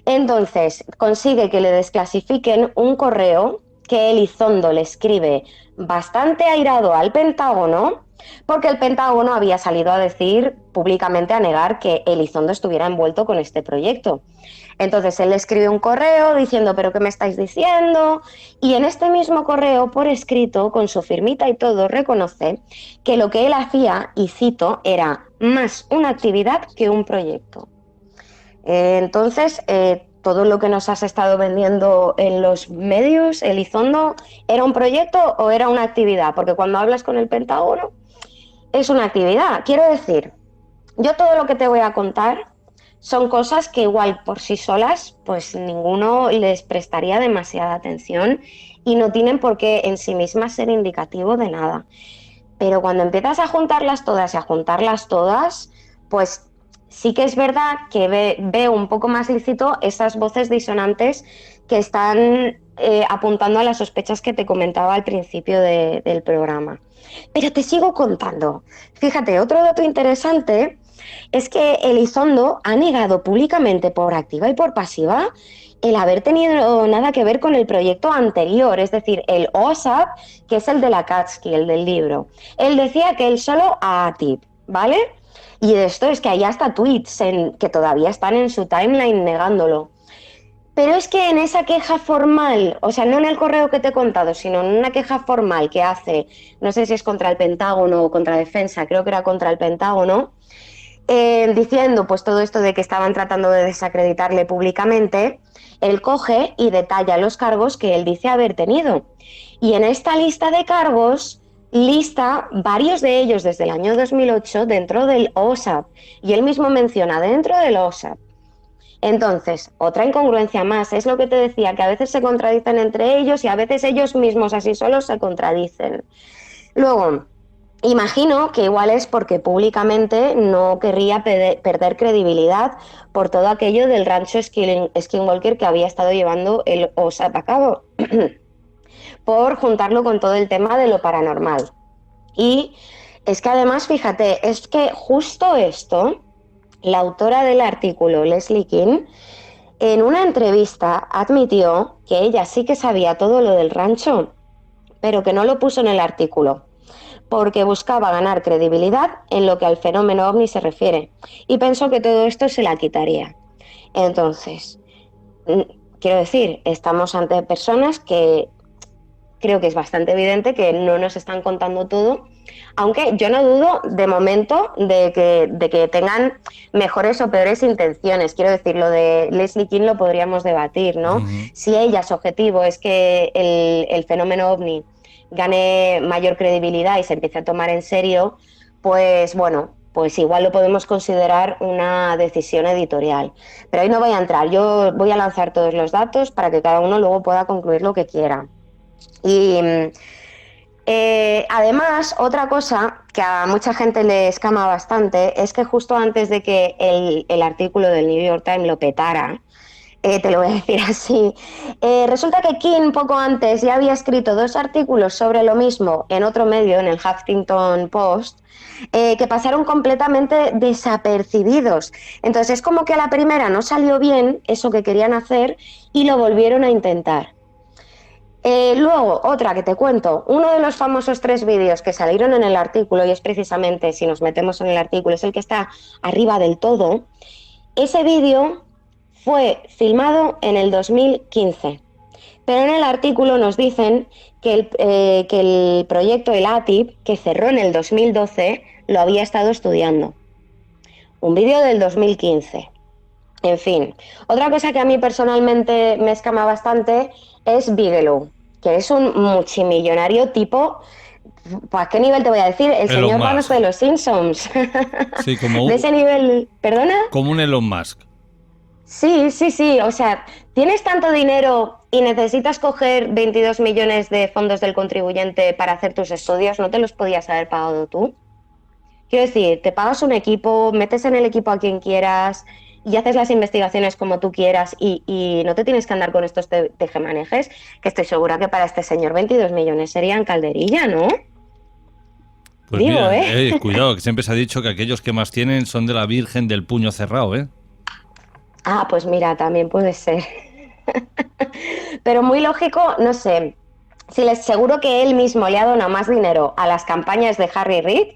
Entonces, consigue que le desclasifiquen un correo que Elizondo le escribe bastante airado al Pentágono, porque el Pentágono había salido a decir públicamente, a negar que Elizondo estuviera envuelto con este proyecto. Entonces él le escribe un correo diciendo, ¿pero qué me estáis diciendo? Y en este mismo correo, por escrito, con su firmita y todo, reconoce que lo que él hacía, y cito, era más una actividad que un proyecto. Entonces, todo lo que nos has estado vendiendo en los medios, Elizondo, ¿era un proyecto o era una actividad? Porque cuando hablas con el Pentágono, es una actividad. Quiero decir, yo todo lo que te voy a contar son cosas que igual por sí solas, pues ninguno les prestaría demasiada atención y no tienen por qué en sí mismas ser indicativo de nada. Pero cuando empiezas a juntarlas todas y a juntarlas todas, pues sí que es verdad que veo un poco más lícito esas voces disonantes que están apuntando a las sospechas que te comentaba al principio del programa. Pero te sigo contando. Fíjate, otro dato interesante es que Elizondo ha negado públicamente por activa y por pasiva el haber tenido nada que ver con el proyecto anterior, es decir, el OSAP, que es el de la Katski, el del libro. Él decía que él solo a ATIP, ¿vale? Y de esto es que hay hasta tweets que todavía están en su timeline negándolo. Pero es que en esa queja formal, o sea, no en el correo que te he contado, sino en una queja formal que hace, no sé si es contra el Pentágono o contra Defensa, creo que era contra el Pentágono, diciendo pues todo esto de que estaban tratando de desacreditarle públicamente, él coge y detalla los cargos que él dice haber tenido. Y en esta lista de cargos lista varios de ellos desde el año 2008 dentro del OSAP. Y él mismo menciona dentro del OSAP. Entonces, otra incongruencia más, es lo que te decía, que a veces se contradicen entre ellos y a veces ellos mismos así solos se contradicen. Luego, imagino que igual es porque públicamente no querría perder credibilidad por todo aquello del rancho Skinwalker que había estado llevando el OSAP a cabo, por juntarlo con todo el tema de lo paranormal. Y es que además, fíjate, es que justo esto, la autora del artículo, Leslie King, en una entrevista admitió que ella sí que sabía todo lo del rancho, pero que no lo puso en el artículo, porque buscaba ganar credibilidad en lo que al fenómeno ovni se refiere, y pensó que todo esto se la quitaría. Entonces, quiero decir, estamos ante personas que creo que es bastante evidente que no nos están contando todo, aunque yo no dudo de momento de que tengan mejores o peores intenciones. Quiero decir, lo de Leslie King lo podríamos debatir, ¿no? Si ella, su objetivo es que el fenómeno ovni gane mayor credibilidad y se empiece a tomar en serio, pues bueno, pues igual lo podemos considerar una decisión editorial. Pero ahí no voy a entrar, yo voy a lanzar todos los datos para que cada uno luego pueda concluir lo que quiera. Y además, otra cosa que a mucha gente le escama bastante es que justo antes de que el artículo del New York Times lo petara, te lo voy a decir así. Resulta que King poco antes ya había escrito 2 artículos sobre lo mismo en otro medio, en el Huffington Post, que pasaron completamente desapercibidos. Entonces es como que a la primera no salió bien eso que querían hacer y lo volvieron a intentar. Luego, otra que te cuento, uno de los famosos 3 vídeos que salieron en el artículo, y es precisamente, si nos metemos en el artículo, es el que está arriba del todo. Ese vídeo fue filmado en el 2015, pero en el artículo nos dicen que el proyecto, el ATIP, que cerró en el 2012, lo había estado estudiando. Un vídeo del 2015. En fin, otra cosa que a mí personalmente me escama bastante es Bigelow, que es un multimillonario tipo... ¿A qué nivel te voy a decir? El Elon señor Musk. Barnes de los Simpsons. Sí, como de ese nivel... ¿Perdona? como un Elon Musk. Sí, o sea, tienes tanto dinero y necesitas coger 22 millones de fondos del contribuyente para hacer tus estudios, ¿no te los podías haber pagado tú? Quiero decir, te pagas un equipo, metes en el equipo a quien quieras y haces las investigaciones como tú quieras y no te tienes que andar con estos tejemanejes, que estoy segura que para este señor 22 millones serían calderilla, ¿no? Pues Digo, mira, cuidado, que siempre se ha dicho que aquellos que más tienen son de la Virgen del Puño Cerrado, ¿eh? Ah, pues mira, también puede ser. Pero muy lógico, no sé, si les seguro que él mismo le ha donado más dinero a las campañas de Harry Reid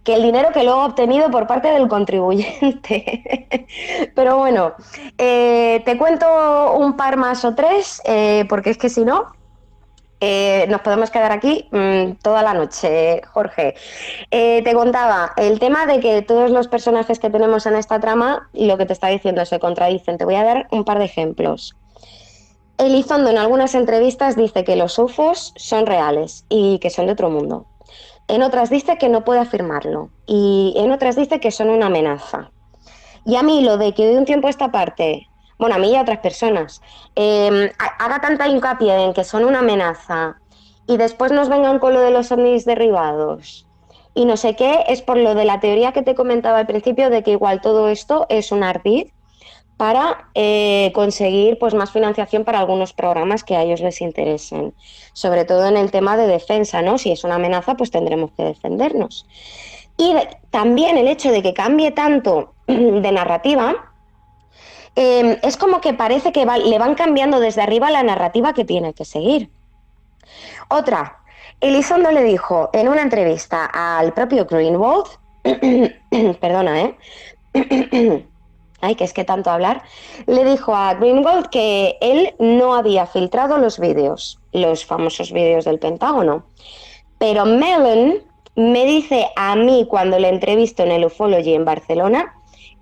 que el dinero que luego ha obtenido por parte del contribuyente. Pero bueno, te cuento un par más o 3, porque es que si no, nos podemos quedar aquí toda la noche, Jorge. Te contaba el tema de que todos los personajes que tenemos en esta trama, lo que te está diciendo, se contradicen. Te voy a dar un par de ejemplos. Elizondo en algunas entrevistas dice que los UFOs son reales y que son de otro mundo. En otras dice que no puede afirmarlo y en otras dice que son una amenaza. Y a mí lo de que de un tiempo a esta parte, bueno, a mí y a otras personas, haga tanta hincapié en que son una amenaza y después nos vengan con lo de los ovnis derribados y no sé qué, es por lo de la teoría que te comentaba al principio de que igual todo esto es un ardid para conseguir pues más financiación para algunos programas que a ellos les interesen, sobre todo en el tema de defensa, ¿no? Si es una amenaza, pues tendremos que defendernos. Y también el hecho de que cambie tanto de narrativa, es como que parece que le van cambiando desde arriba la narrativa que tiene que seguir. Otra, Elizondo le dijo en una entrevista al propio Greenwald, perdona, ay, que es que tanto hablar, le dijo a Greenwald que él no había filtrado los vídeos, los famosos vídeos del Pentágono. Pero Mellon me dice a mí cuando le entrevisto en el Ufology en Barcelona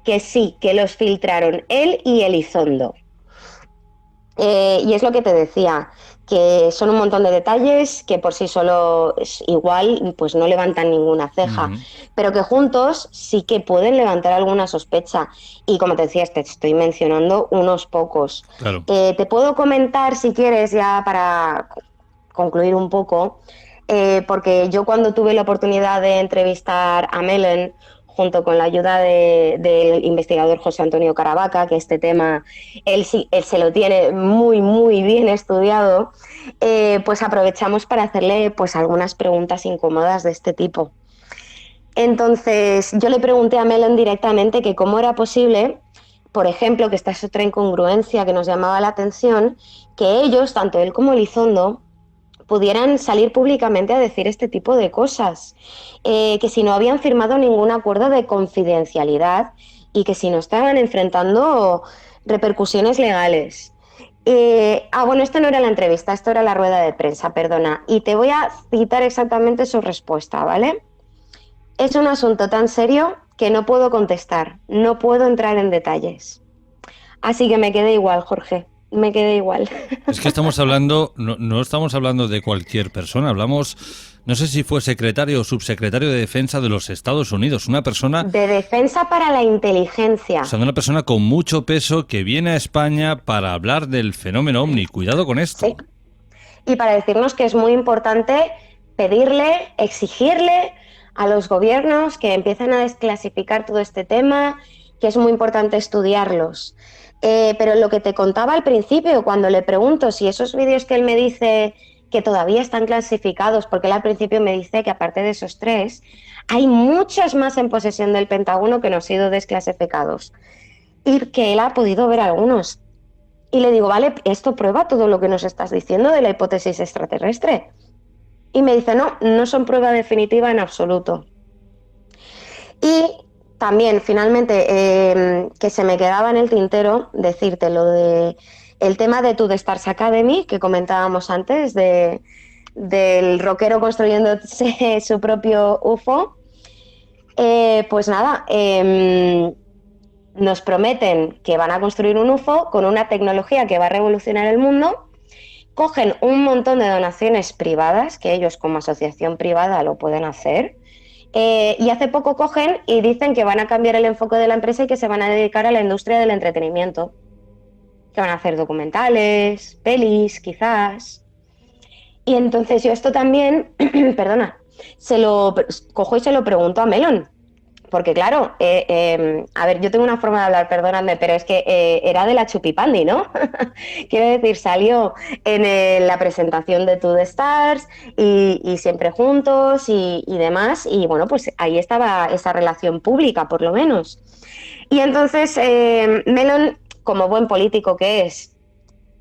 que sí, que los filtraron él y Elizondo. Y es lo que te decía, que son un montón de detalles que por sí solo igual pues no levantan ninguna ceja, pero que juntos sí que pueden levantar alguna sospecha. Y como te decías, te estoy mencionando unos pocos. Claro. Te puedo comentar, si quieres, ya para concluir un poco, porque yo cuando tuve la oportunidad de entrevistar a Mellon, junto con la ayuda del investigador José Antonio Caravaca, que este tema él se lo tiene muy, muy bien estudiado, pues aprovechamos para hacerle pues algunas preguntas incómodas de este tipo. Entonces, yo le pregunté a Mellon directamente que cómo era posible, por ejemplo, que esta es otra incongruencia que nos llamaba la atención, que ellos, tanto él como Elizondo, pudieran salir públicamente a decir este tipo de cosas, que si no habían firmado ningún acuerdo de confidencialidad y que si no estaban enfrentando repercusiones legales. Bueno, esto no era la entrevista, esto era la rueda de prensa, perdona, y te voy a citar exactamente su respuesta, ¿vale? Es un asunto tan serio que no puedo contestar, no puedo entrar en detalles. Así que me quedé igual, Jorge. Me quedé igual. Es que estamos hablando, no estamos hablando de cualquier persona, hablamos, no sé si fue secretario o subsecretario de Defensa de los Estados Unidos, una persona... De defensa para la inteligencia. O sea, una persona con mucho peso que viene a España para hablar del fenómeno OVNI. Cuidado con esto. Sí. Y para decirnos que es muy importante pedirle, exigirle a los gobiernos que empiecen a desclasificar todo este tema, que es muy importante estudiarlos. Pero lo que te contaba al principio, cuando le pregunto si esos vídeos que él me dice que todavía están clasificados, porque él al principio me dice que aparte de esos 3, hay muchos más en posesión del Pentágono que no han sido desclasificados y que él ha podido ver algunos. Y le digo, vale, esto prueba todo lo que nos estás diciendo de la hipótesis extraterrestre. Y me dice, no son prueba definitiva en absoluto. Y también, finalmente, que se me quedaba en el tintero decirte lo de el tema de The Stars Academy, que comentábamos antes, del rockero construyéndose su propio UFO. Pues nada, nos prometen que van a construir un UFO con una tecnología que va a revolucionar el mundo. Cogen un montón de donaciones privadas, que ellos como asociación privada lo pueden hacer. Y hace poco cogen y dicen que van a cambiar el enfoque de la empresa y que se van a dedicar a la industria del entretenimiento. Que van a hacer documentales, pelis, quizás. Y entonces yo esto también, perdona, se lo cojo y se lo pregunto a Melon. Porque claro, a ver, yo tengo una forma de hablar, perdóname, pero es que era de la chupipandi, ¿no? Quiero decir, salió en la presentación de The Stars y siempre juntos y demás. Y bueno, pues ahí estaba esa relación pública, por lo menos. Y entonces Melon, como buen político que es,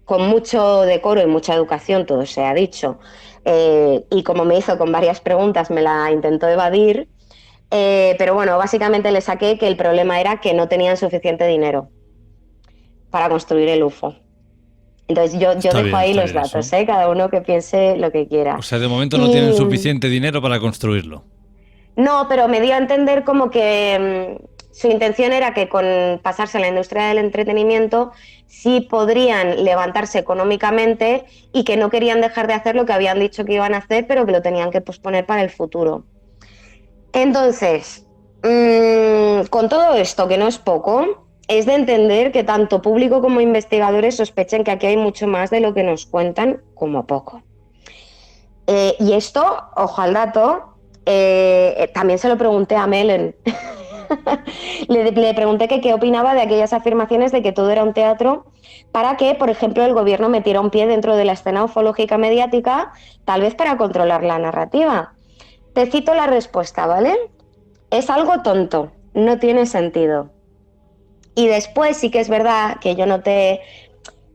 con mucho decoro y mucha educación, todo se ha dicho, y como me hizo con varias preguntas, me la intentó evadir. Pero bueno, básicamente le saqué que el problema era que no tenían suficiente dinero para construir el UFO. Entonces yo dejo ahí los datos, cada uno que piense lo que quiera. O sea, de momento no tienen suficiente dinero para construirlo. No, pero me dio a entender como que su intención era que con pasarse a la industria del entretenimiento sí podrían levantarse económicamente y que no querían dejar de hacer lo que habían dicho que iban a hacer, pero que lo tenían que posponer para el futuro. Entonces, con todo esto, que no es poco, es de entender que tanto público como investigadores sospechen que aquí hay mucho más de lo que nos cuentan como poco. Y esto, ojo al dato, también se lo pregunté a Melon. Le pregunté que qué opinaba de aquellas afirmaciones de que todo era un teatro para que, por ejemplo, el gobierno metiera un pie dentro de la escena ufológica mediática, tal vez para controlar la narrativa. Te cito la respuesta, ¿vale? Es algo tonto, no tiene sentido. Y después sí que es verdad que yo noté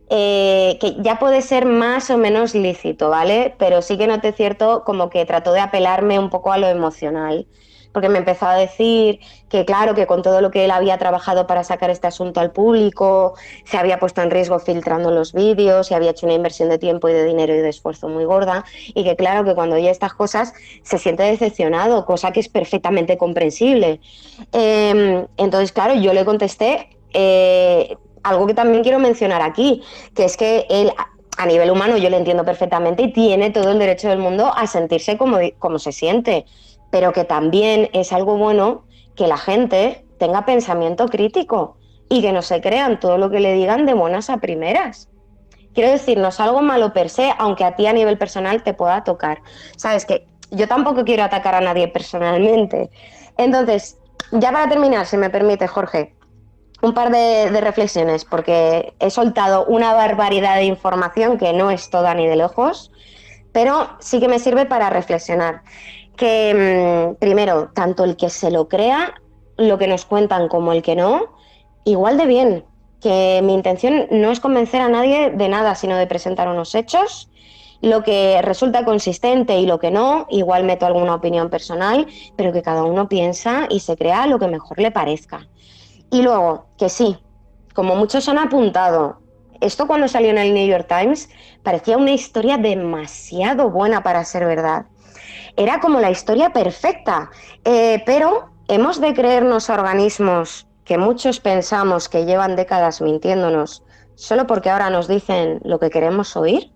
que ya puede ser más o menos lícito, ¿vale? Pero sí que noté cierto como que trató de apelarme un poco a lo emocional. Porque me empezó a decir que claro, que con todo lo que él había trabajado para sacar este asunto al público, se había puesto en riesgo filtrando los vídeos, se había hecho una inversión de tiempo y de dinero y de esfuerzo muy gorda, y que claro, que cuando oye estas cosas se siente decepcionado, cosa que es perfectamente comprensible. Entonces, claro, yo le contesté algo que también quiero mencionar aquí, que es que él, a nivel humano, yo le entiendo perfectamente y tiene todo el derecho del mundo a sentirse como se siente, pero que también es algo bueno que la gente tenga pensamiento crítico y que no se crean todo lo que le digan de buenas a primeras. Quiero decir, no es algo malo per se, aunque a ti a nivel personal te pueda tocar. Sabes que yo tampoco quiero atacar a nadie personalmente. Entonces, ya para terminar, si me permite, Jorge, un par de reflexiones, porque he soltado una barbaridad de información que no es toda ni de lejos, pero sí que me sirve para reflexionar. Que primero, tanto el que se lo crea, lo que nos cuentan, como el que no, igual de bien. Que mi intención no es convencer a nadie de nada, sino de presentar unos hechos. Lo que resulta consistente y lo que no, igual meto alguna opinión personal, pero que cada uno piensa y se crea lo que mejor le parezca. Y luego, que sí, como muchos han apuntado, esto cuando salió en el New York Times parecía una historia demasiado buena para ser verdad. Era como la historia perfecta, pero hemos de creernos a organismos que muchos pensamos que llevan décadas mintiéndonos solo porque ahora nos dicen lo que queremos oír.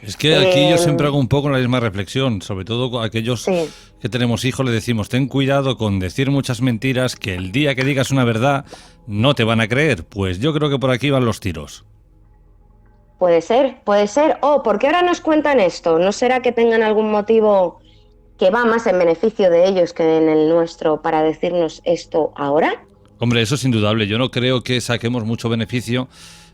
Es que aquí yo siempre hago un poco la misma reflexión, sobre todo a aquellos que tenemos hijos, le decimos, ten cuidado con decir muchas mentiras, que el día que digas una verdad no te van a creer. Pues yo creo que por aquí van los tiros. Puede ser. ¿Por qué ahora nos cuentan esto? ¿No será que tengan algún motivo que va más en beneficio de ellos que en el nuestro para decirnos esto ahora? Hombre, eso es indudable. Yo no creo que saquemos mucho beneficio,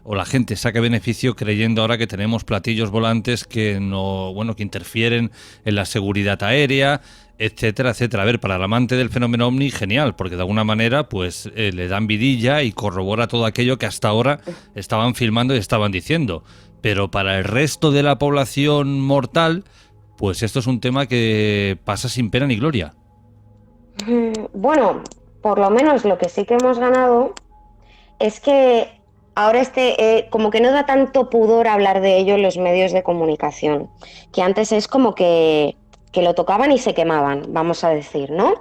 o la gente saque beneficio creyendo ahora que tenemos platillos volantes que que interfieren en la seguridad aérea, etcétera, etcétera. A ver, para el amante del fenómeno OVNI, genial, porque de alguna manera pues le dan vidilla y corrobora todo aquello que hasta ahora estaban filmando y estaban diciendo. Pero para el resto de la población mortal, pues esto es un tema que pasa sin pena ni gloria. Bueno, por lo menos lo que sí que hemos ganado es que ahora como que no da tanto pudor hablar de ello en los medios de comunicación, que antes es como que lo tocaban y se quemaban, vamos a decir, ¿no?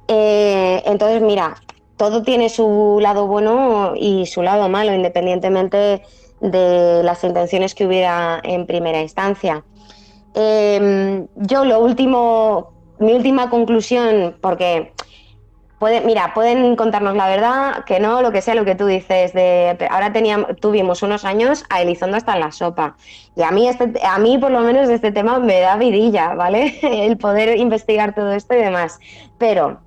Entonces, mira, todo tiene su lado bueno y su lado malo, independientemente de las intenciones que hubiera en primera instancia. Mi última conclusión, porque pueden contarnos la verdad, que no, lo que sea, lo que tú dices. Ahora tuvimos unos años a Elizondo hasta en la sopa. Y a mí por lo menos de este tema me da vidilla, ¿vale? El poder investigar todo esto y demás. Pero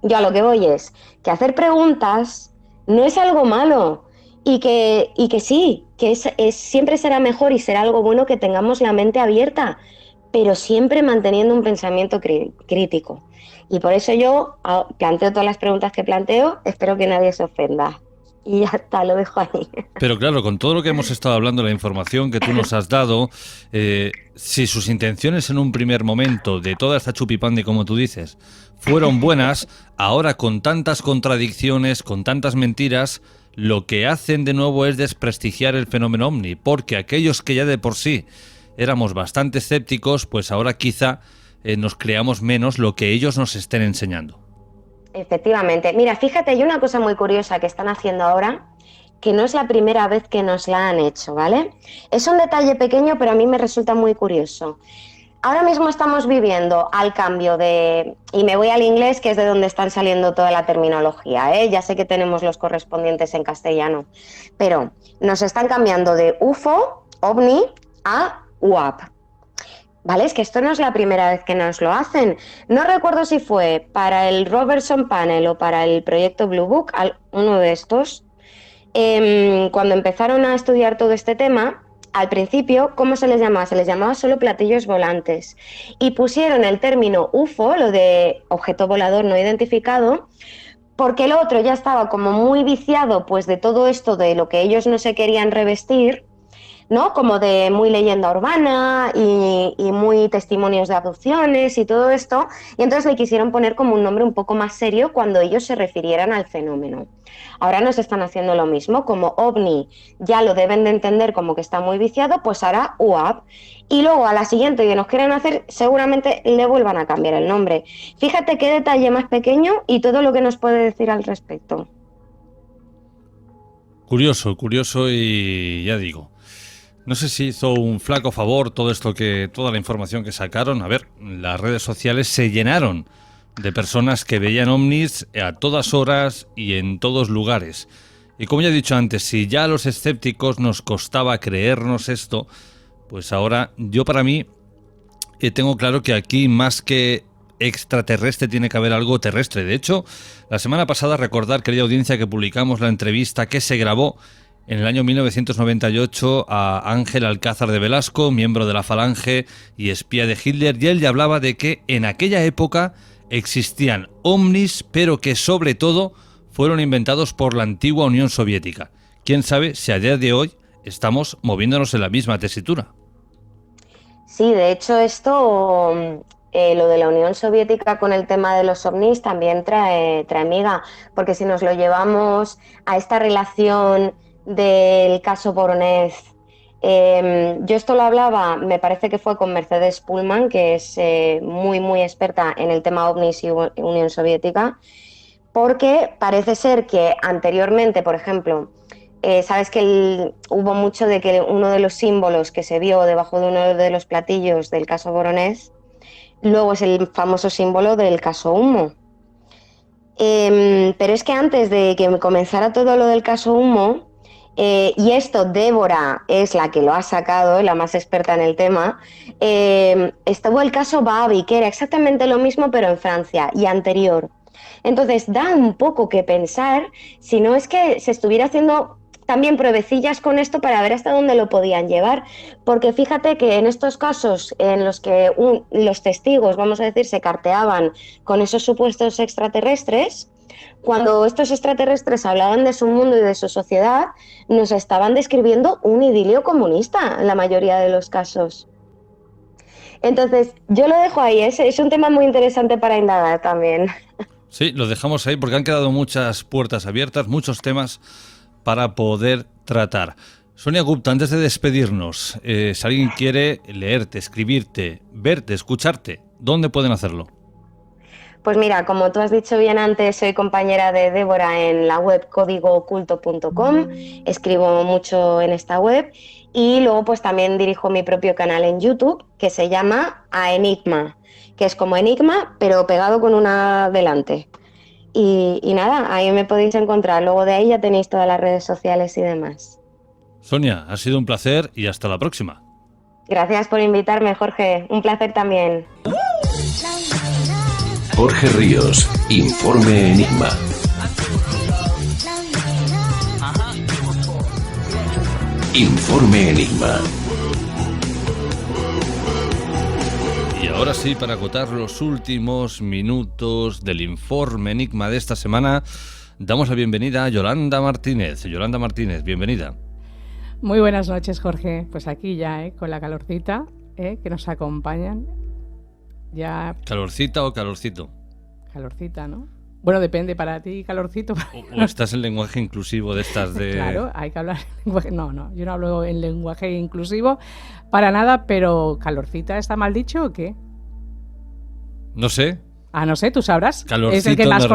yo a lo que voy es que hacer preguntas no es algo malo. Y que sí, que siempre será mejor y será algo bueno que tengamos la mente abierta, pero siempre manteniendo un pensamiento crítico. Y por eso yo planteo todas las preguntas que planteo, espero que nadie se ofenda. Y ya está, lo dejo ahí. Pero claro, con todo lo que hemos estado hablando, la información que tú nos has dado, si sus intenciones en un primer momento de toda esta chupipandi, como tú dices, fueron buenas, ahora con tantas contradicciones, con tantas mentiras, lo que hacen de nuevo es desprestigiar el fenómeno OVNI, porque aquellos que ya de por sí éramos bastante escépticos, pues ahora quizá nos creamos menos lo que ellos nos estén enseñando. Efectivamente. Mira, fíjate, hay una cosa muy curiosa que están haciendo ahora, que no es la primera vez que nos la han hecho, ¿vale? Es un detalle pequeño, pero a mí me resulta muy curioso. Ahora mismo estamos viviendo al cambio y me voy al inglés, que es de donde están saliendo toda la terminología, ¿eh? Ya sé que tenemos los correspondientes en castellano, pero nos están cambiando de UFO, OVNI, a UAP. ¿Vale? Es que esto no es la primera vez que nos lo hacen. No recuerdo si fue para el Robertson Panel o para el proyecto Blue Book, uno de estos. Cuando empezaron a estudiar todo este tema, al principio, ¿cómo se les llamaba? Se les llamaba solo platillos volantes. Y pusieron el término UFO, lo de objeto volador no identificado, porque el otro ya estaba como muy viciado pues de todo esto de lo que ellos no se querían revestir, ¿no? Como de muy leyenda urbana y muy testimonios de abducciones y todo esto, y entonces le quisieron poner como un nombre un poco más serio cuando ellos se refirieran al fenómeno. Ahora nos están haciendo lo mismo, como OVNI ya lo deben de entender como que está muy viciado, pues ahora UAP, y luego a la siguiente que nos quieren hacer seguramente le vuelvan a cambiar el nombre. Fíjate qué detalle más pequeño y todo lo que nos puede decir al respecto. Curioso y ya digo, no sé si hizo un flaco favor toda la información que sacaron. A ver, las redes sociales se llenaron de personas que veían ovnis a todas horas y en todos lugares. Y como ya he dicho antes, si ya a los escépticos nos costaba creernos esto, pues ahora yo para mí tengo claro que aquí más que extraterrestre tiene que haber algo terrestre. De hecho, la semana pasada, recordar, querida audiencia, que publicamos la entrevista que se grabó en el año 1998 a Ángel Alcázar de Velasco, miembro de la Falange y espía de Hitler, y él ya hablaba de que en aquella época existían ovnis, pero que sobre todo fueron inventados por la antigua Unión Soviética. ¿Quién sabe si a día de hoy estamos moviéndonos en la misma tesitura? Sí, de hecho esto, lo de la Unión Soviética con el tema de los ovnis también trae miga, porque si nos lo llevamos a esta relación del caso Voronezh, yo esto lo hablaba, me parece que fue con Mercedes Pullman, que es muy muy experta en el tema ovnis y Unión Soviética, porque parece ser que anteriormente, por ejemplo, sabes que hubo mucho de que uno de los símbolos que se vio debajo de uno de los platillos del caso Voronezh, luego es el famoso símbolo del caso Humo. Pero es que antes de que comenzara todo lo del caso Humo, y esto Débora es la que lo ha sacado, la más experta en el tema, estuvo el caso Babi, que era exactamente lo mismo pero en Francia y anterior. Entonces da un poco que pensar, si no es que se estuviera haciendo también pruebecillas con esto para ver hasta dónde lo podían llevar, porque fíjate que en estos casos en los que los testigos, vamos a decir, se carteaban con esos supuestos extraterrestres, cuando estos extraterrestres hablaban de su mundo y de su sociedad, nos estaban describiendo un idilio comunista en la mayoría de los casos. Entonces, yo lo dejo ahí, es un tema muy interesante para indagar también. Sí, lo dejamos ahí porque han quedado muchas puertas abiertas, muchos temas para poder tratar. Sonia Gupta, antes de despedirnos, si alguien quiere leerte, escribirte, verte, escucharte, ¿dónde pueden hacerlo? Pues mira, como tú has dicho bien antes, soy compañera de Débora en la web códigooculto.com, escribo mucho en esta web y luego pues también dirijo mi propio canal en YouTube que se llama A Enigma, que es como Enigma pero pegado con una delante. Y nada, ahí me podéis encontrar. Luego de ahí ya tenéis todas las redes sociales y demás. Sonia, ha sido un placer y hasta la próxima. Gracias por invitarme, Jorge. Un placer también. Jorge Ríos, Informe Enigma. Informe Enigma. Y ahora sí, para acotar los últimos minutos del Informe Enigma de esta semana, damos la bienvenida a Yolanda Martínez. Yolanda Martínez, bienvenida. Muy buenas noches, Jorge. Pues aquí ya, con la calorcita, que nos acompañan. Ya... ¿Calorcita o calorcito? Calorcita, ¿no? Bueno, depende, para ti calorcito. ¿O estás en lenguaje inclusivo de estas de...? Claro, hay que hablar en lenguaje... No, yo no hablo en lenguaje inclusivo para nada, pero ¿calorcita está mal dicho o qué? No sé. No sé, tú sabrás. Calorcito, es el que más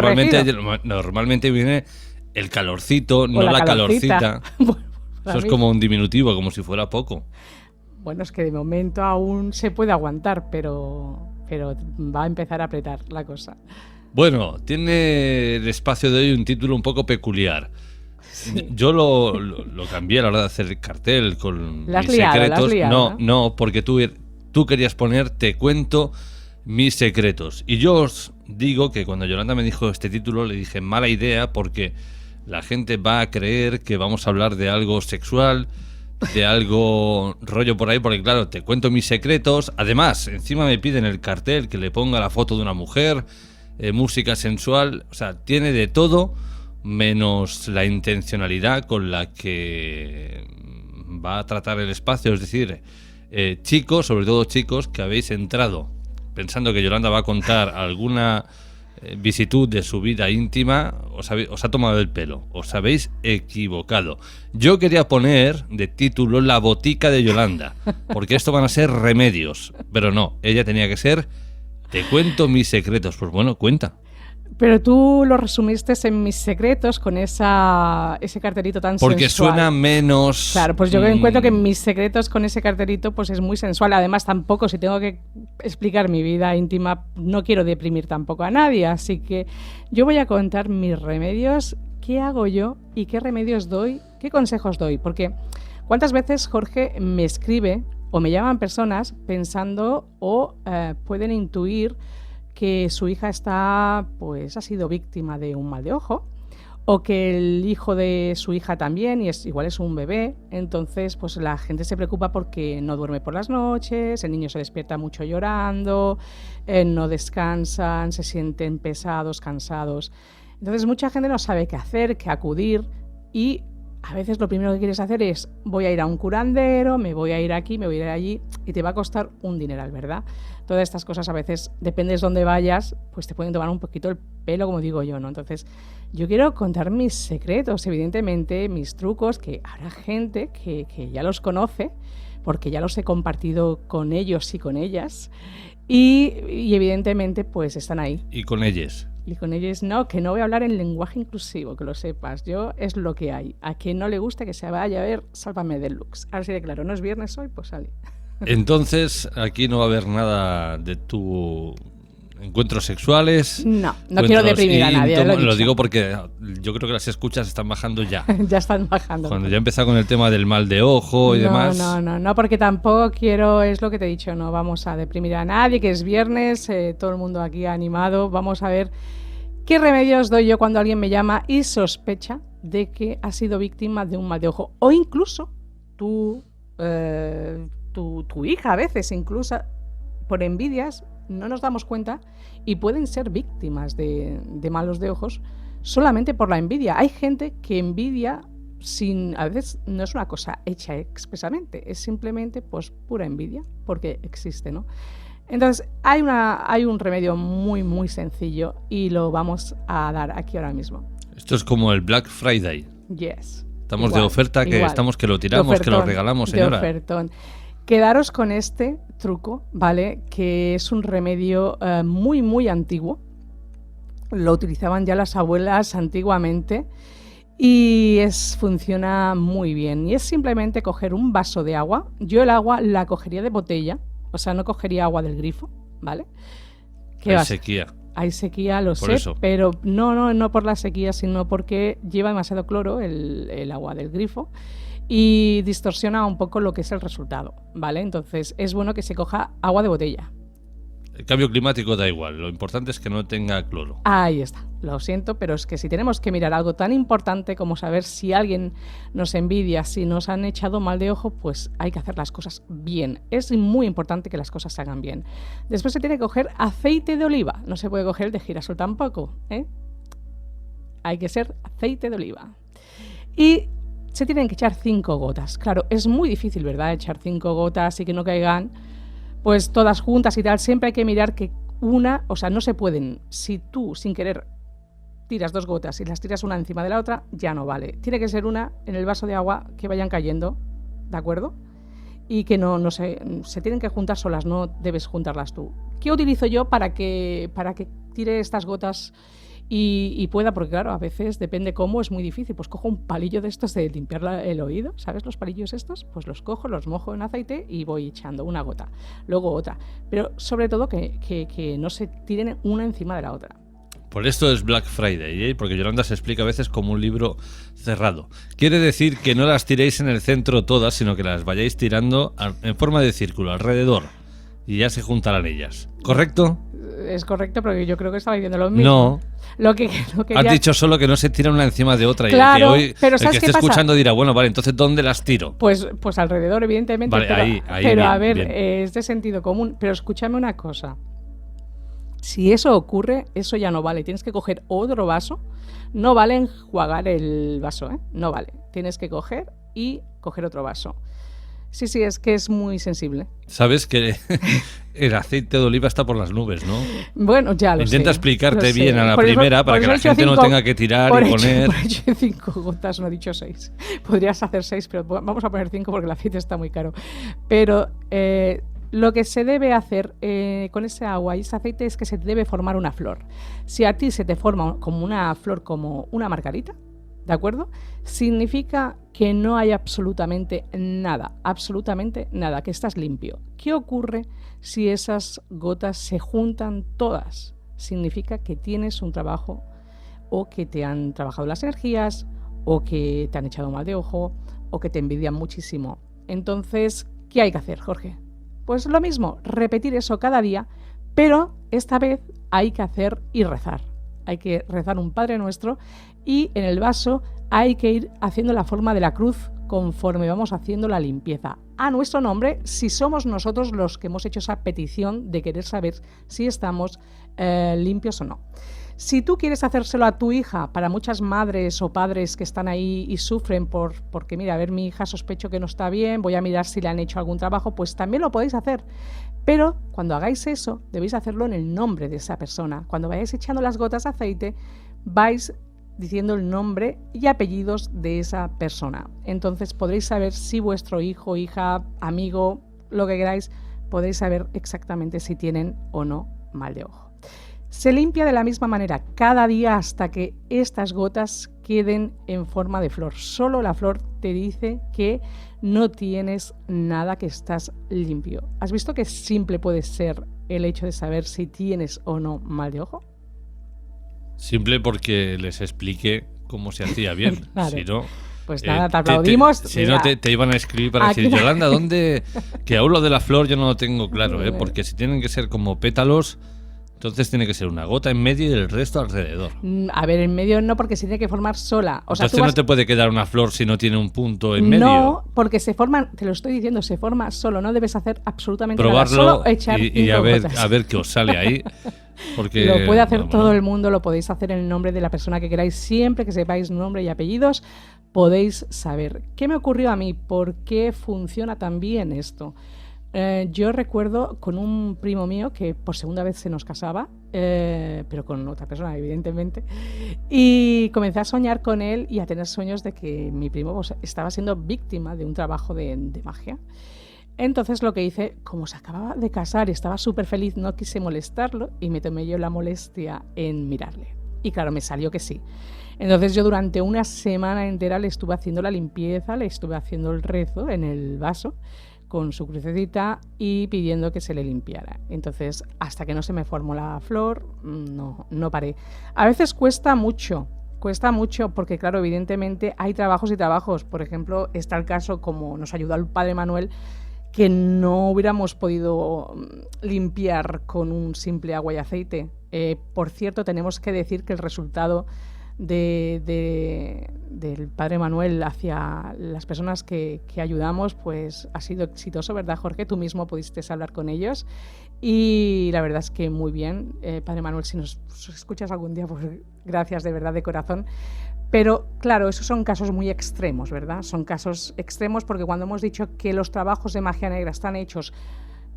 normalmente viene el calorcito, no la calorcita. Bueno, eso es como un diminutivo, como si fuera poco. Bueno, es que de momento aún se puede aguantar, pero va a empezar a apretar la cosa. Bueno, tiene el espacio de hoy un título un poco peculiar. Sí. Yo lo cambié a la hora de hacer el cartel con mis secretos. No, porque tú querías poner Te cuento mis secretos. Y yo os digo que cuando Yolanda me dijo este título le dije mala idea porque la gente va a creer que vamos a hablar de algo sexual, de algo rollo por ahí, porque claro, te cuento mis secretos. Además, encima me piden el cartel que le ponga la foto de una mujer, música sensual, o sea, tiene de todo menos la intencionalidad con la que va a tratar el espacio. Es decir, chicos, sobre todo chicos, que habéis entrado pensando que Yolanda va a contar alguna visitud de su vida íntima, os ha tomado el pelo, os habéis equivocado. Yo quería poner de título La botica de Yolanda, porque esto van a ser remedios, pero no, ella tenía que ser Te cuento mis secretos. Pues bueno, cuenta. Pero tú lo resumiste en mis secretos con ese cartelito tan porque sensual. Porque suena menos... Claro, pues yo encuentro que mis secretos con ese cartelito pues es muy sensual. Además, tampoco, si tengo que explicar mi vida íntima, no quiero deprimir tampoco a nadie. Así que yo voy a contar mis remedios, qué hago yo y qué remedios doy, qué consejos doy. Porque ¿cuántas veces, Jorge, me escribe o me llaman personas pensando o pueden intuir que su hija ha sido víctima de un mal de ojo, o que el hijo de su hija también, y igual es un bebé? Entonces pues la gente se preocupa porque no duerme por las noches, el niño se despierta mucho llorando, no descansan, se sienten pesados, cansados. Entonces mucha gente no sabe qué hacer, qué acudir, y a veces lo primero que quieres hacer es voy a ir a un curandero, me voy a ir aquí, me voy a ir allí, y te va a costar un dineral, ¿verdad? Todas estas cosas a veces, dependes de dónde vayas, pues te pueden tomar un poquito el pelo, como digo yo, ¿no? Entonces, yo quiero contar mis secretos, evidentemente, mis trucos, que habrá gente que ya los conoce, porque ya los he compartido con ellos y con ellas, y evidentemente, pues están ahí. ¿Y con ellas? Y con ellos no, que no voy a hablar en lenguaje inclusivo, que lo sepas. Yo es lo que hay. A quien no le guste que se vaya a ver Sálvame Deluxe. Así de claro, no es viernes hoy, pues sale. Entonces, aquí no va a haber nada de tu encuentros sexuales. No quiero deprimir a nadie. Lo digo porque yo creo que las escuchas están bajando ya. Ya están bajando. Cuando ya empezó con el tema del mal de ojo y demás. No, porque tampoco quiero, es lo que te he dicho, no vamos a deprimir a nadie, que es viernes, todo el mundo aquí animado. Vamos a ver ¿Qué remedios doy yo cuando alguien me llama y sospecha de que ha sido víctima de un mal de ojo? O incluso tu hija a veces, incluso por envidias, no nos damos cuenta y pueden ser víctimas de malos de ojos solamente por la envidia. Hay gente que envidia a veces no es una cosa hecha expresamente, es simplemente pues pura envidia, porque existe, ¿no? Entonces hay un remedio muy muy sencillo y lo vamos a dar aquí ahora mismo. Esto es como el Black Friday. Yes. Estamos igual, de oferta, que estamos que lo tiramos, ofertón, que lo regalamos, señora. De ofertón. Quedaros con este truco, ¿vale? Que es un remedio muy muy antiguo. Lo utilizaban ya las abuelas antiguamente. Y funciona muy bien. Y es simplemente coger un vaso de agua. Yo el agua la cogería de botella, o sea, no cogería agua del grifo, ¿vale? Hay sequía. Hay sequía, lo por sé, eso. Pero no por la sequía, sino porque lleva demasiado cloro el agua del grifo y distorsiona un poco lo que es el resultado, ¿vale? Entonces es bueno que se coja agua de botella. El cambio climático da igual, lo importante es que no tenga cloro. Ahí está, lo siento, pero es que si tenemos que mirar algo tan importante como saber si alguien nos envidia, si nos han echado mal de ojo, pues hay que hacer las cosas bien. Es muy importante que las cosas se hagan bien. Después se tiene que coger aceite de oliva, no se puede coger el de girasol tampoco, ¿eh? Hay que ser aceite de oliva. Y se tienen que echar 5 gotas. Claro, es muy difícil, ¿verdad? Echar 5 gotas y que no caigan pues todas juntas y tal. Siempre hay que mirar que no se pueden. Si tú sin querer tiras 2 gotas y las tiras una encima de la otra, ya no vale. Tiene que ser una en el vaso de agua que vayan cayendo, ¿de acuerdo? Y que no se tienen que juntar solas, no debes juntarlas tú. ¿Qué utilizo yo para que tire estas gotas y pueda? Porque claro, a veces depende cómo, es muy difícil. Pues cojo un palillo de estos de limpiar el oído, ¿sabes? Los palillos estos, pues los cojo, los mojo en aceite y voy echando una gota, luego otra. Pero sobre todo que no se tiren una encima de la otra. Por esto es Black Friday, ¿eh? Porque Yolanda se explica a veces como un libro cerrado. Quiere decir que no las tiréis en el centro todas, sino que las vayáis tirando en forma de círculo, alrededor. Y ya se juntarán ellas. ¿Correcto? Es correcto, pero yo creo que estaba diciendo lo mismo. No. Lo que Has dicho solo que no se tiran una encima de otra. Claro, y el que pero el ¿sabes que qué esté pasa? escuchando dirá, bueno, vale, entonces ¿dónde las tiro? Pues alrededor, evidentemente. Vale, pero ahí, pero bien, a ver, bien. Es de sentido común. Pero escúchame una cosa. Si eso ocurre, eso ya no vale. Tienes que coger otro vaso. No vale enjuagar el vaso, ¿eh? No vale. Tienes que coger otro vaso. Sí, es que es muy sensible. Sabes que el aceite de oliva está por las nubes, ¿no? Bueno, ya lo sé. Intenta explicarte lo bien sé. a la Por eso- primera por para que eso la he hecho gente no 5 tenga que tirar y poner. Por hecho 5 gotas, no he dicho 6. Podrías hacer 6, pero vamos a poner 5 porque el aceite está muy caro. Pero lo que se debe hacer con ese agua y ese aceite es que se debe formar una flor. Si a ti se te forma como una flor, como una margarita, ¿de acuerdo? Significa que no hay absolutamente nada, que estás limpio. ¿Qué ocurre si esas gotas se juntan todas? Significa que tienes un trabajo o que te han trabajado las energías o que te han echado mal de ojo o que te envidian muchísimo. Entonces, ¿qué hay que hacer, Jorge? Pues lo mismo, repetir eso cada día, pero esta vez hay que hacer y rezar. Hay que rezar un Padre Nuestro y en el vaso hay que ir haciendo la forma de la cruz conforme vamos haciendo la limpieza. A nuestro nombre, si somos nosotros los que hemos hecho esa petición de querer saber si estamos limpios o no. Si tú quieres hacérselo a tu hija, para muchas madres o padres que están ahí y sufren porque mira, a ver, mi hija sospecho que no está bien, voy a mirar si le han hecho algún trabajo, pues también lo podéis hacer. Pero cuando hagáis eso, debéis hacerlo en el nombre de esa persona. Cuando vayáis echando las gotas de aceite, vais diciendo el nombre y apellidos de esa persona. Entonces podréis saber si vuestro hijo, hija, amigo, lo que queráis, podéis saber exactamente si tienen o no mal de ojo. Se limpia de la misma manera cada día hasta que estas gotas queden en forma de flor. Solo la flor te dice que no tienes nada, que estás limpio. ¿Has visto qué simple puede ser el hecho de saber si tienes o no mal de ojo? Simple porque les expliqué cómo se hacía bien. Claro. Si no, pues nada, te aplaudimos. Si no, te iban a escribir para decir, Yolanda, ¿dónde? Que aún lo de la flor yo no lo tengo claro, ¿eh? Porque si tienen que ser como pétalos, Entonces tiene que ser una gota en medio y el resto alrededor. A ver, en medio no, porque se tiene que formar sola. O sea, entonces no te puede quedar una flor si no tiene un punto en medio. No, porque se forman, te lo estoy diciendo, se forma solo. No debes hacer absolutamente probarlo nada. Solo echar y a ver qué os sale ahí. Porque, lo puede hacer todo el mundo, lo podéis hacer en el nombre de la persona que queráis. Siempre que sepáis nombre y apellidos, podéis saber. ¿Qué me ocurrió a mí? ¿Por qué funciona tan bien esto? Yo recuerdo con un primo mío que por segunda vez se nos casaba, pero con otra persona, evidentemente, y comencé a soñar con él y a tener sueños de que mi primo pues, estaba siendo víctima de un trabajo de magia. Entonces lo que hice, como se acababa de casar y estaba súper feliz, no quise molestarlo y me tomé yo la molestia en mirarle. Y claro, me salió que sí. Entonces yo durante una semana entera le estuve haciendo la limpieza, le estuve haciendo el rezo en el vaso, con su crucecita y pidiendo que se le limpiara. Entonces, hasta que no se me formó la flor, no paré. A veces cuesta mucho porque, claro, evidentemente hay trabajos y trabajos. Por ejemplo, está el caso, como nos ayudó el padre Manuel, que no hubiéramos podido limpiar con un simple agua y aceite. Por cierto, tenemos que decir que el resultado del padre Manuel hacia las personas que ayudamos pues ha sido exitoso, ¿verdad, Jorge? Tú mismo pudiste hablar con ellos y la verdad es que muy bien. Padre Manuel, si nos escuchas algún día, pues gracias de verdad, de corazón. Pero claro, esos son casos muy extremos, ¿verdad? Son casos extremos porque cuando hemos dicho que los trabajos de magia negra están hechos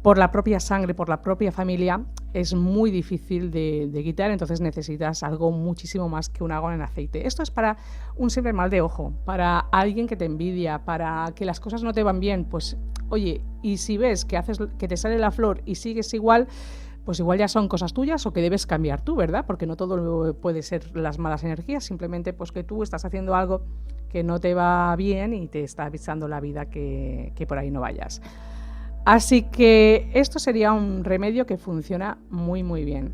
por la propia sangre, por la propia familia, es muy difícil de quitar, entonces necesitas algo muchísimo más que un agua en aceite. Esto es para un simple mal de ojo, para alguien que te envidia, para que las cosas no te van bien, pues oye, y si ves que te sale la flor y sigues igual, pues igual ya son cosas tuyas o que debes cambiar tú, ¿verdad? Porque no todo puede ser las malas energías, simplemente pues que tú estás haciendo algo que no te va bien y te está avisando la vida que por ahí no vayas. Así que esto sería un remedio que funciona muy, muy bien.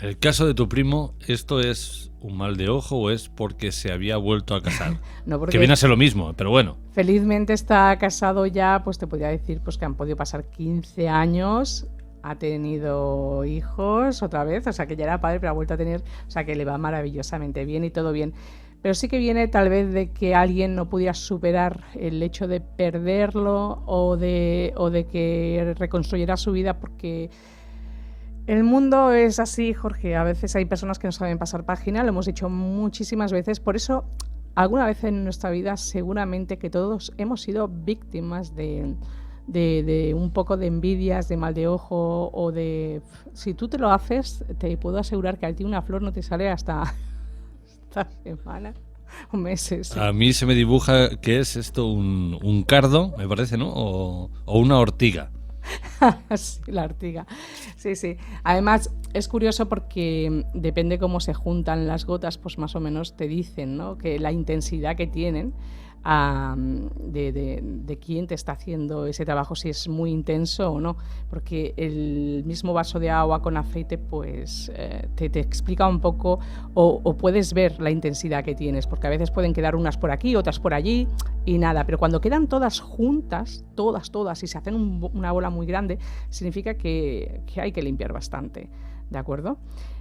El caso de tu primo, ¿esto es un mal de ojo o es porque se había vuelto a casar? No, porque que viene a ser lo mismo, pero bueno. Felizmente está casado ya, pues te podría decir pues que han podido pasar 15 años, ha tenido hijos otra vez, o sea que ya era padre, pero ha vuelto a tener, o sea que le va maravillosamente bien y todo bien. Pero sí que viene tal vez de que alguien no pudiera superar el hecho de perderlo o de que reconstruyera su vida, porque el mundo es así, Jorge. A veces hay personas que no saben pasar página, lo hemos dicho muchísimas veces. Por eso, alguna vez en nuestra vida, seguramente que todos hemos sido víctimas de un poco de envidias, de mal de ojo o de... Si tú te lo haces, te puedo asegurar que a ti una flor no te sale hasta semanas o meses. A mí se me dibuja que es esto un cardo, me parece, ¿no? O una ortiga. Sí, la ortiga. Sí, sí. Además, es curioso porque depende cómo se juntan las gotas, pues más o menos te dicen, ¿no? Que la intensidad que tienen de quién te está haciendo ese trabajo, si es muy intenso o no, porque el mismo vaso de agua con aceite pues te explica un poco o puedes ver la intensidad que tienes, porque a veces pueden quedar unas por aquí, otras por allí y nada, pero cuando quedan todas juntas, todas y se hacen una bola muy grande, significa que hay que limpiar bastante, ¿de acuerdo?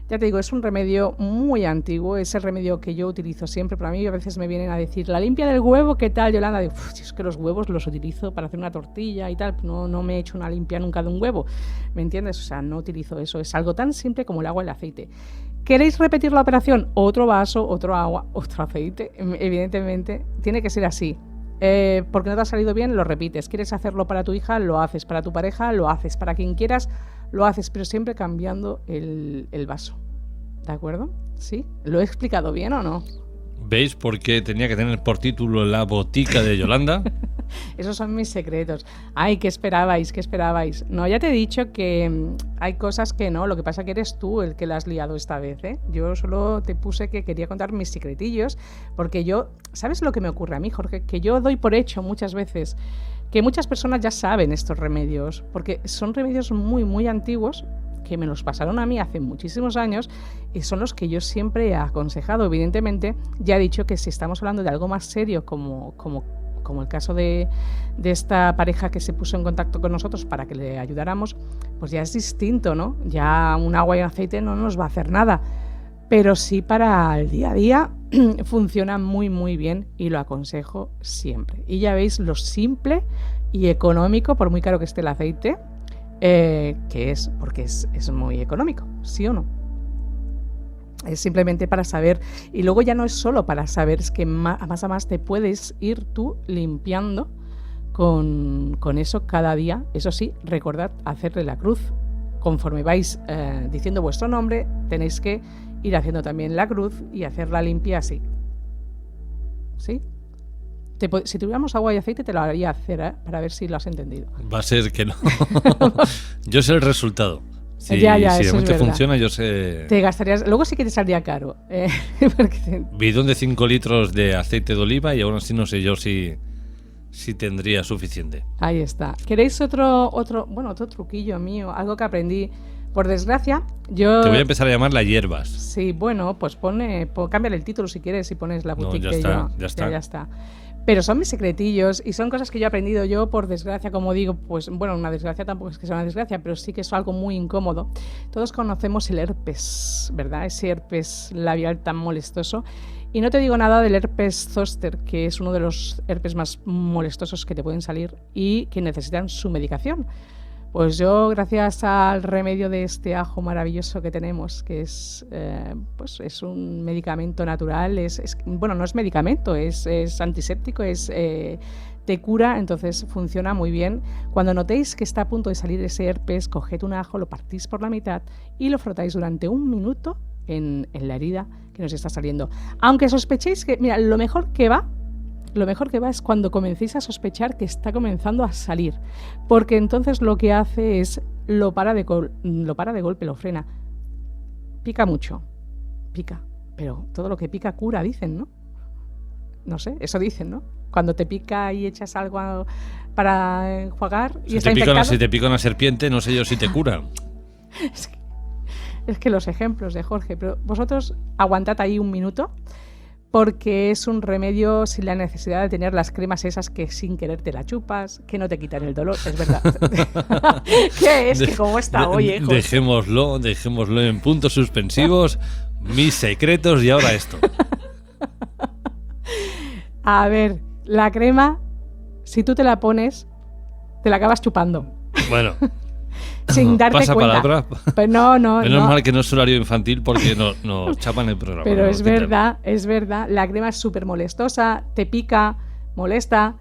Ya te digo, es un remedio muy antiguo, es el remedio que yo utilizo siempre. Para mí a veces me vienen a decir, la limpia del huevo, ¿qué tal, Yolanda? Digo, es que los huevos los utilizo para hacer una tortilla y tal, no me he hecho una limpia nunca de un huevo, ¿me entiendes? O sea, no utilizo eso, es algo tan simple como el agua y el aceite. ¿Queréis repetir la operación? Otro vaso, otro agua, otro aceite, evidentemente, tiene que ser así. Porque no te ha salido bien, lo repites. ¿Quieres hacerlo para tu hija? Lo haces. Para tu pareja, lo haces. Para quien quieras, lo haces, pero siempre cambiando el vaso. ¿De acuerdo? ¿Sí? ¿Lo he explicado bien o no? ¿Veis por qué tenía que tener por título La botica de Yolanda? Esos son mis secretos. Ay, ¿qué esperabais? ¿Qué esperabais? No, ya te he dicho que hay cosas que no. Lo que pasa que eres tú el que la has liado esta vez, ¿eh? Yo solo te puse que quería contar mis secretillos, porque yo... ¿Sabes lo que me ocurre a mí, Jorge? Que yo doy por hecho muchas veces que muchas personas ya saben estos remedios, porque son remedios muy, muy antiguos, que me los pasaron a mí hace muchísimos años y son los que yo siempre he aconsejado. Evidentemente, ya he dicho que si estamos hablando de algo más serio como el caso de esta pareja que se puso en contacto con nosotros para que le ayudáramos, pues ya es distinto, ¿no? Ya un agua y un aceite no nos va a hacer nada, pero sí para el día a día funciona muy muy bien y lo aconsejo siempre. Y ya veis lo simple y económico, por muy caro que esté el aceite, que es, porque es muy económico, ¿sí o no? Es simplemente para saber, y luego ya no es solo para saber, es que más a más te puedes ir tú limpiando con eso cada día. Eso sí, recordad hacerle la cruz. Conforme vais diciendo vuestro nombre, tenéis que ir haciendo también la cruz y hacerla limpia así. ¿Sí? Si tuviéramos agua y aceite te lo haría hacer, para ver si lo has entendido. Va a ser que no. Yo sé el resultado. Si realmente funciona, yo sé... Te gastarías... Luego sí que te saldría caro. Bidón de 5 litros de aceite de oliva y aún así no sé yo si tendría suficiente. Ahí está. ¿Queréis otro truquillo mío? Algo que aprendí. Por desgracia, yo... Te voy a empezar a llamar las hierbas. Sí, bueno, pues cámbiale el título si quieres y pones la boutique. No, ya está. Pero son mis secretillos y son cosas que yo he aprendido yo, por desgracia, como digo, pues bueno, una desgracia tampoco es que sea una desgracia, pero sí que es algo muy incómodo. Todos conocemos el herpes, ¿verdad? Ese herpes labial tan molestoso. Y no te digo nada del herpes zóster, que es uno de los herpes más molestosos que te pueden salir y que necesitan su medicación. Pues yo, gracias al remedio de este ajo maravilloso que tenemos, que es un medicamento natural, bueno, no es medicamento, es antiséptico, te cura, entonces funciona muy bien. Cuando notéis que está a punto de salir ese herpes, coged un ajo, lo partís por la mitad y lo frotáis durante 1 minuto en la herida que nos está saliendo. Aunque sospechéis que, mira, lo mejor que va es cuando comencéis a sospechar que está comenzando a salir, porque entonces lo que hace es lo para de golpe, lo frena. Pica mucho, pero todo lo que pica cura, dicen, ¿no? No sé, eso dicen, ¿no? Cuando te pica y echas algo para enjuagar y está infectado. Si te pica una serpiente, no sé yo si te cura. Es que los ejemplos de Jorge, pero vosotros aguantad ahí 1 minuto, porque es un remedio sin la necesidad de tener las cremas esas que sin querer te la chupas, que no te quitan el dolor, es verdad. ¿Qué es? Que cómo está hoy, Jorge. Dejémoslo en puntos suspensivos, mis secretos y ahora esto. A ver, la crema, si tú te la pones, te la acabas chupando. Bueno. Sin darte pasa cuenta. Palabra. Pero no. Menos mal que no es horario infantil porque nos chapan el programa. Pero es verdad. La crema es súper molestosa, te pica, molesta.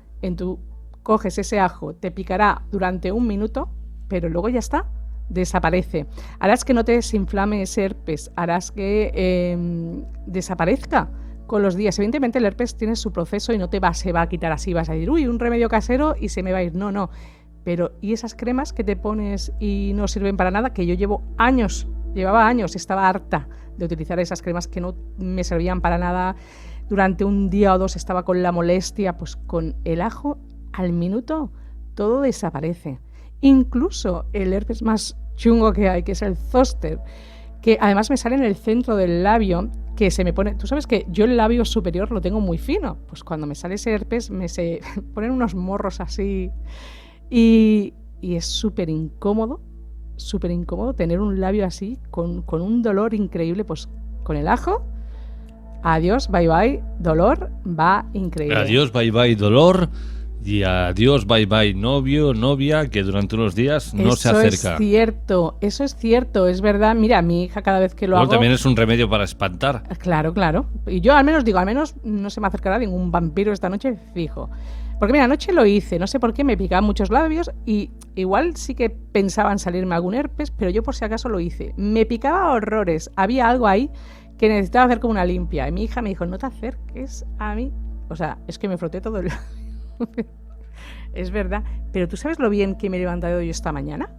Coges ese ajo, te picará durante 1 minuto, pero luego ya está, desaparece. Harás que no te desinflame ese herpes, harás que desaparezca con los días. Evidentemente el herpes tiene su proceso y no se va a quitar así, vas a decir, un remedio casero y se me va a ir. No. Pero, ¿y esas cremas que te pones y no sirven para nada? Que yo llevaba años, estaba harta de utilizar esas cremas que no me servían para nada. Durante 1 día o 2 estaba con la molestia, pues con el ajo, al minuto, todo desaparece. Incluso el herpes más chungo que hay, que es el zóster, que además me sale en el centro del labio, que se me pone... Tú sabes que yo el labio superior lo tengo muy fino, pues cuando me sale ese herpes se ponen unos morros así... Y es súper incómodo tener un labio así, con un dolor increíble. Pues con el ajo, adiós, bye bye, dolor, va increíble. Adiós, bye bye, dolor, y adiós, bye bye, novio, novia, que durante unos días no se acerca. Eso es cierto, es verdad. Mira, mi hija cada vez que lo hago... También es un remedio para espantar. Claro. Y yo al menos no se me acercará ningún vampiro esta noche, fijo. Porque mira, anoche lo hice, no sé por qué, me picaban muchos labios y igual sí que pensaban salirme algún herpes, pero yo por si acaso lo hice. Me picaba horrores, había algo ahí que necesitaba hacer como una limpia. Y mi hija me dijo, no te acerques a mí. O sea, es que me froté todo el labio. Es verdad, pero ¿tú sabes lo bien que me he levantado yo esta mañana?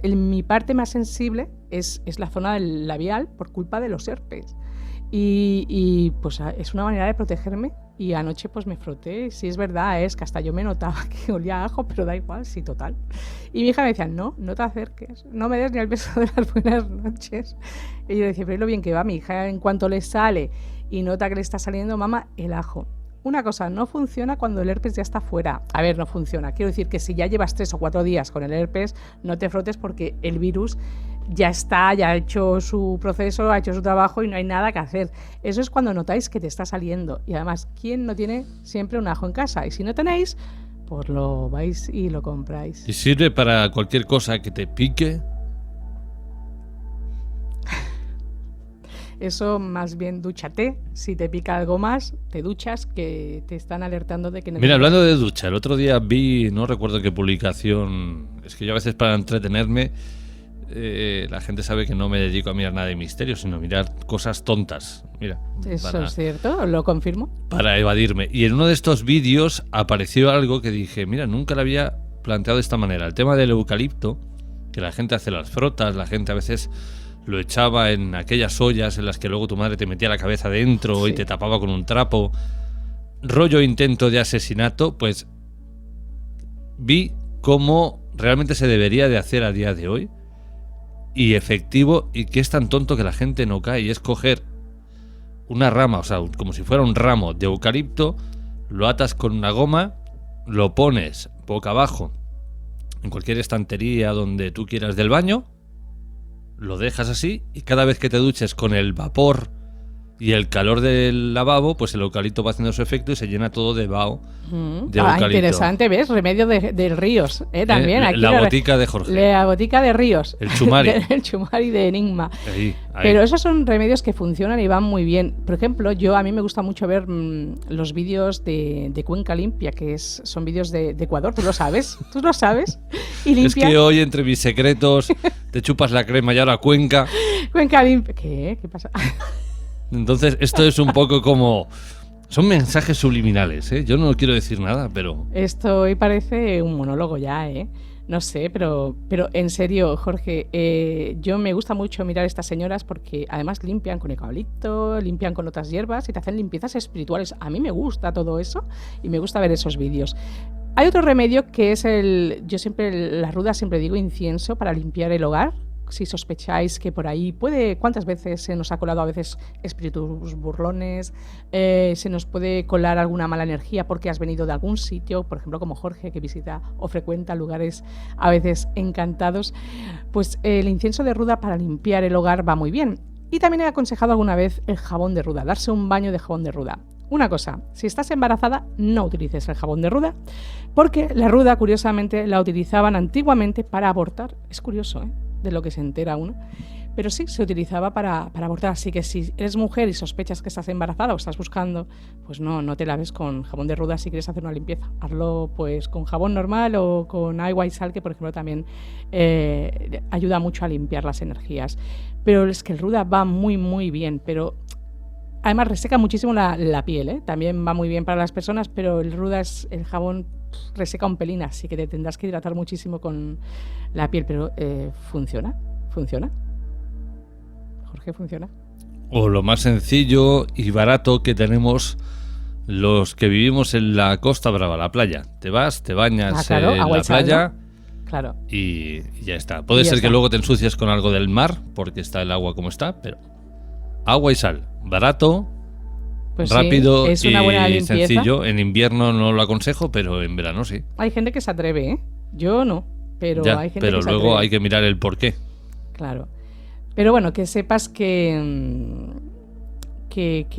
Mi parte más sensible es la zona del labial por culpa de los herpes. Y pues es una manera de protegerme. Y anoche pues me froté, sí es verdad, es que hasta yo me notaba que olía a ajo, pero da igual, sí, total. Y mi hija me decía, no te acerques, no me des ni el beso de las buenas noches. Y yo le decía, pero es lo bien que va, mi hija en cuanto le sale y nota que le está saliendo, mamá, el ajo. una cosa no funciona cuando el herpes ya está fuera. A ver, no funciona. Quiero decir que si ya llevas 3 o 4 días con el herpes, no te frotes porque el virus ya está, ya ha hecho su proceso, ha hecho su trabajo y no hay nada que hacer. Eso es cuando notáis que te está saliendo. Y además, ¿quién no tiene siempre un ajo en casa? Y si no tenéis, pues lo vais y lo compráis. ¿Y sirve para cualquier cosa que te pique? Eso más bien dúchate. Si te pica algo más, te duchas, que te están alertando de que... Mira, hablando de ducha, el otro día vi, no recuerdo qué publicación, es que yo a veces para entretenerme, la gente sabe que no me dedico a mirar nada de misterio, sino a mirar cosas tontas. Mira, eso es cierto, lo confirmo. Para evadirme. Y en uno de estos vídeos apareció algo que dije, mira, nunca lo había planteado de esta manera. El tema del eucalipto, que la gente hace las frotas, la gente a veces lo echaba en aquellas ollas en las que luego tu madre te metía la cabeza dentro y te tapaba con un trapo. Rollo intento de asesinato, pues vi cómo realmente se debería de hacer a día de hoy. Y efectivo, y que es tan tonto que la gente no cae, y es coger una rama, o sea, como si fuera un ramo de eucalipto, lo atas con una goma, lo pones boca abajo en cualquier estantería donde tú quieras del baño, lo dejas así, y cada vez que te duches con el vapor y el calor del lavabo, pues el eucalipto va haciendo su efecto y se llena todo de vaho de eucalipto. Interesante, ¿ves? Remedio de Ríos, también. Aquí la botica de Jorge. La botica de Ríos. El chumari. El chumari de Enigma. Ahí. Pero esos son remedios que funcionan y van muy bien. Por ejemplo, a mí me gusta mucho ver los vídeos de Cuenca Limpia, que son vídeos de Ecuador, ¿tú lo sabes? ¿Tú lo sabes? Y limpia. Es que hoy, entre mis secretos, te chupas la crema y ahora Cuenca. Cuenca Limpia. ¿Qué pasa? Entonces, esto es un poco como... Son mensajes subliminales, ¿eh? Yo no quiero decir nada, pero... Esto hoy parece un monólogo ya, ¿eh? No sé, pero en serio, Jorge, yo me gusta mucho mirar a estas señoras porque además limpian con eucalipto, limpian con otras hierbas y te hacen limpiezas espirituales. A mí me gusta todo eso y me gusta ver esos vídeos. Hay otro remedio que es la ruda siempre digo incienso para limpiar el hogar. Si sospecháis que por ahí ¿cuántas veces se nos ha colado a veces espíritus burlones? Se nos puede colar alguna mala energía porque has venido de algún sitio, por ejemplo como Jorge, que visita o frecuenta lugares a veces encantados. Pues el incienso de ruda para limpiar el hogar va muy bien. Y también he aconsejado alguna vez el jabón de ruda, darse un baño de jabón de ruda. Una cosa, si estás embarazada, no utilices el jabón de ruda, porque la ruda, curiosamente, la utilizaban antiguamente para abortar. Es curioso, de lo que se entera uno. Pero sí, se utilizaba para abortar. Así que si eres mujer y sospechas que estás embarazada o estás buscando, pues no te laves con jabón de ruda si quieres hacer una limpieza. Hazlo pues con jabón normal o con agua y sal, que por ejemplo también ayuda mucho a limpiar las energías. Pero es que el ruda va muy, muy bien, pero... Además reseca muchísimo la piel, también va muy bien para las personas, pero el jabón reseca un pelín, así que te tendrás que hidratar muchísimo con la piel, pero ¿funciona? Jorge, ¿funciona? O lo más sencillo y barato que tenemos los que vivimos en la Costa Brava, la playa. Te vas, te bañas en la playa, ¿no? Claro. Y ya está. Puede ser que luego te ensucies con algo del mar, porque está el agua como está, pero agua y sal. Barato, pues rápido, sí, es una buena y limpieza. sencillo. En invierno no lo aconsejo, pero en verano sí. Hay gente que se atreve, yo no, pero hay gente pero que se luego atreve. hay que mirar el porqué. Claro. Pero bueno, que sepas que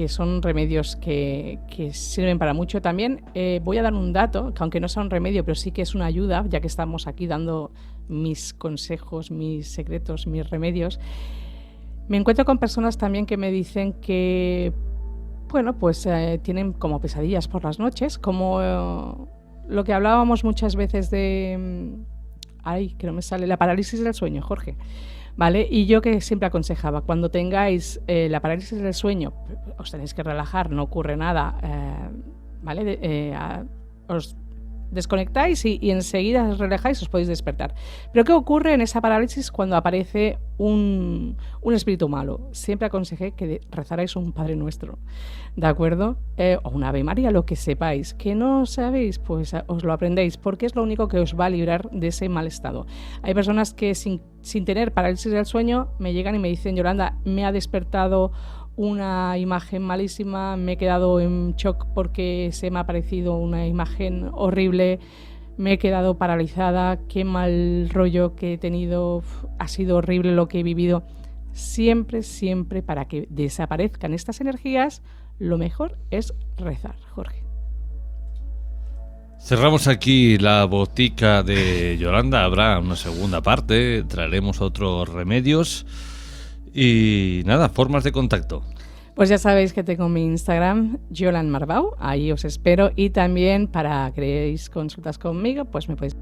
son remedios que sirven para mucho. También voy a dar un dato, que aunque no sea un remedio, pero sí que es una ayuda, ya que estamos aquí dando mis consejos, mis secretos, mis remedios. Me encuentro con personas también que me dicen que, bueno, pues tienen como pesadillas por las noches, como lo que hablábamos muchas veces de... que no me sale, la parálisis del sueño, Jorge. ¿Vale? Y yo que siempre aconsejaba, cuando tengáis la parálisis del sueño, os tenéis que relajar, no ocurre nada, ¿vale? Os desconectáis y enseguida os relajáis, os podéis despertar. Pero ¿qué ocurre en esa parálisis cuando aparece un espíritu malo? Siempre aconsejé que rezarais un Padre Nuestro, ¿de acuerdo? O una Ave María, lo que sepáis. ¿Que no sabéis? Pues os lo aprendéis, porque es lo único que os va a librar de ese mal estado. Hay personas que sin tener parálisis del sueño me llegan y me dicen: Yolanda, me ha despertado una imagen malísima, me he quedado en shock porque se me ha parecido una imagen horrible, me he quedado paralizada, qué mal rollo que he tenido, ha sido horrible lo que he vivido. Siempre, siempre, para que desaparezcan estas energías, lo mejor es rezar, Jorge. Cerramos aquí la botica de Yolanda. Habrá una segunda parte, traeremos otros remedios y nada, formas de contacto. Pues ya sabéis que tengo mi Instagram, Yolan Marbau, ahí os espero, y también para que queréis consultas conmigo, pues me podéis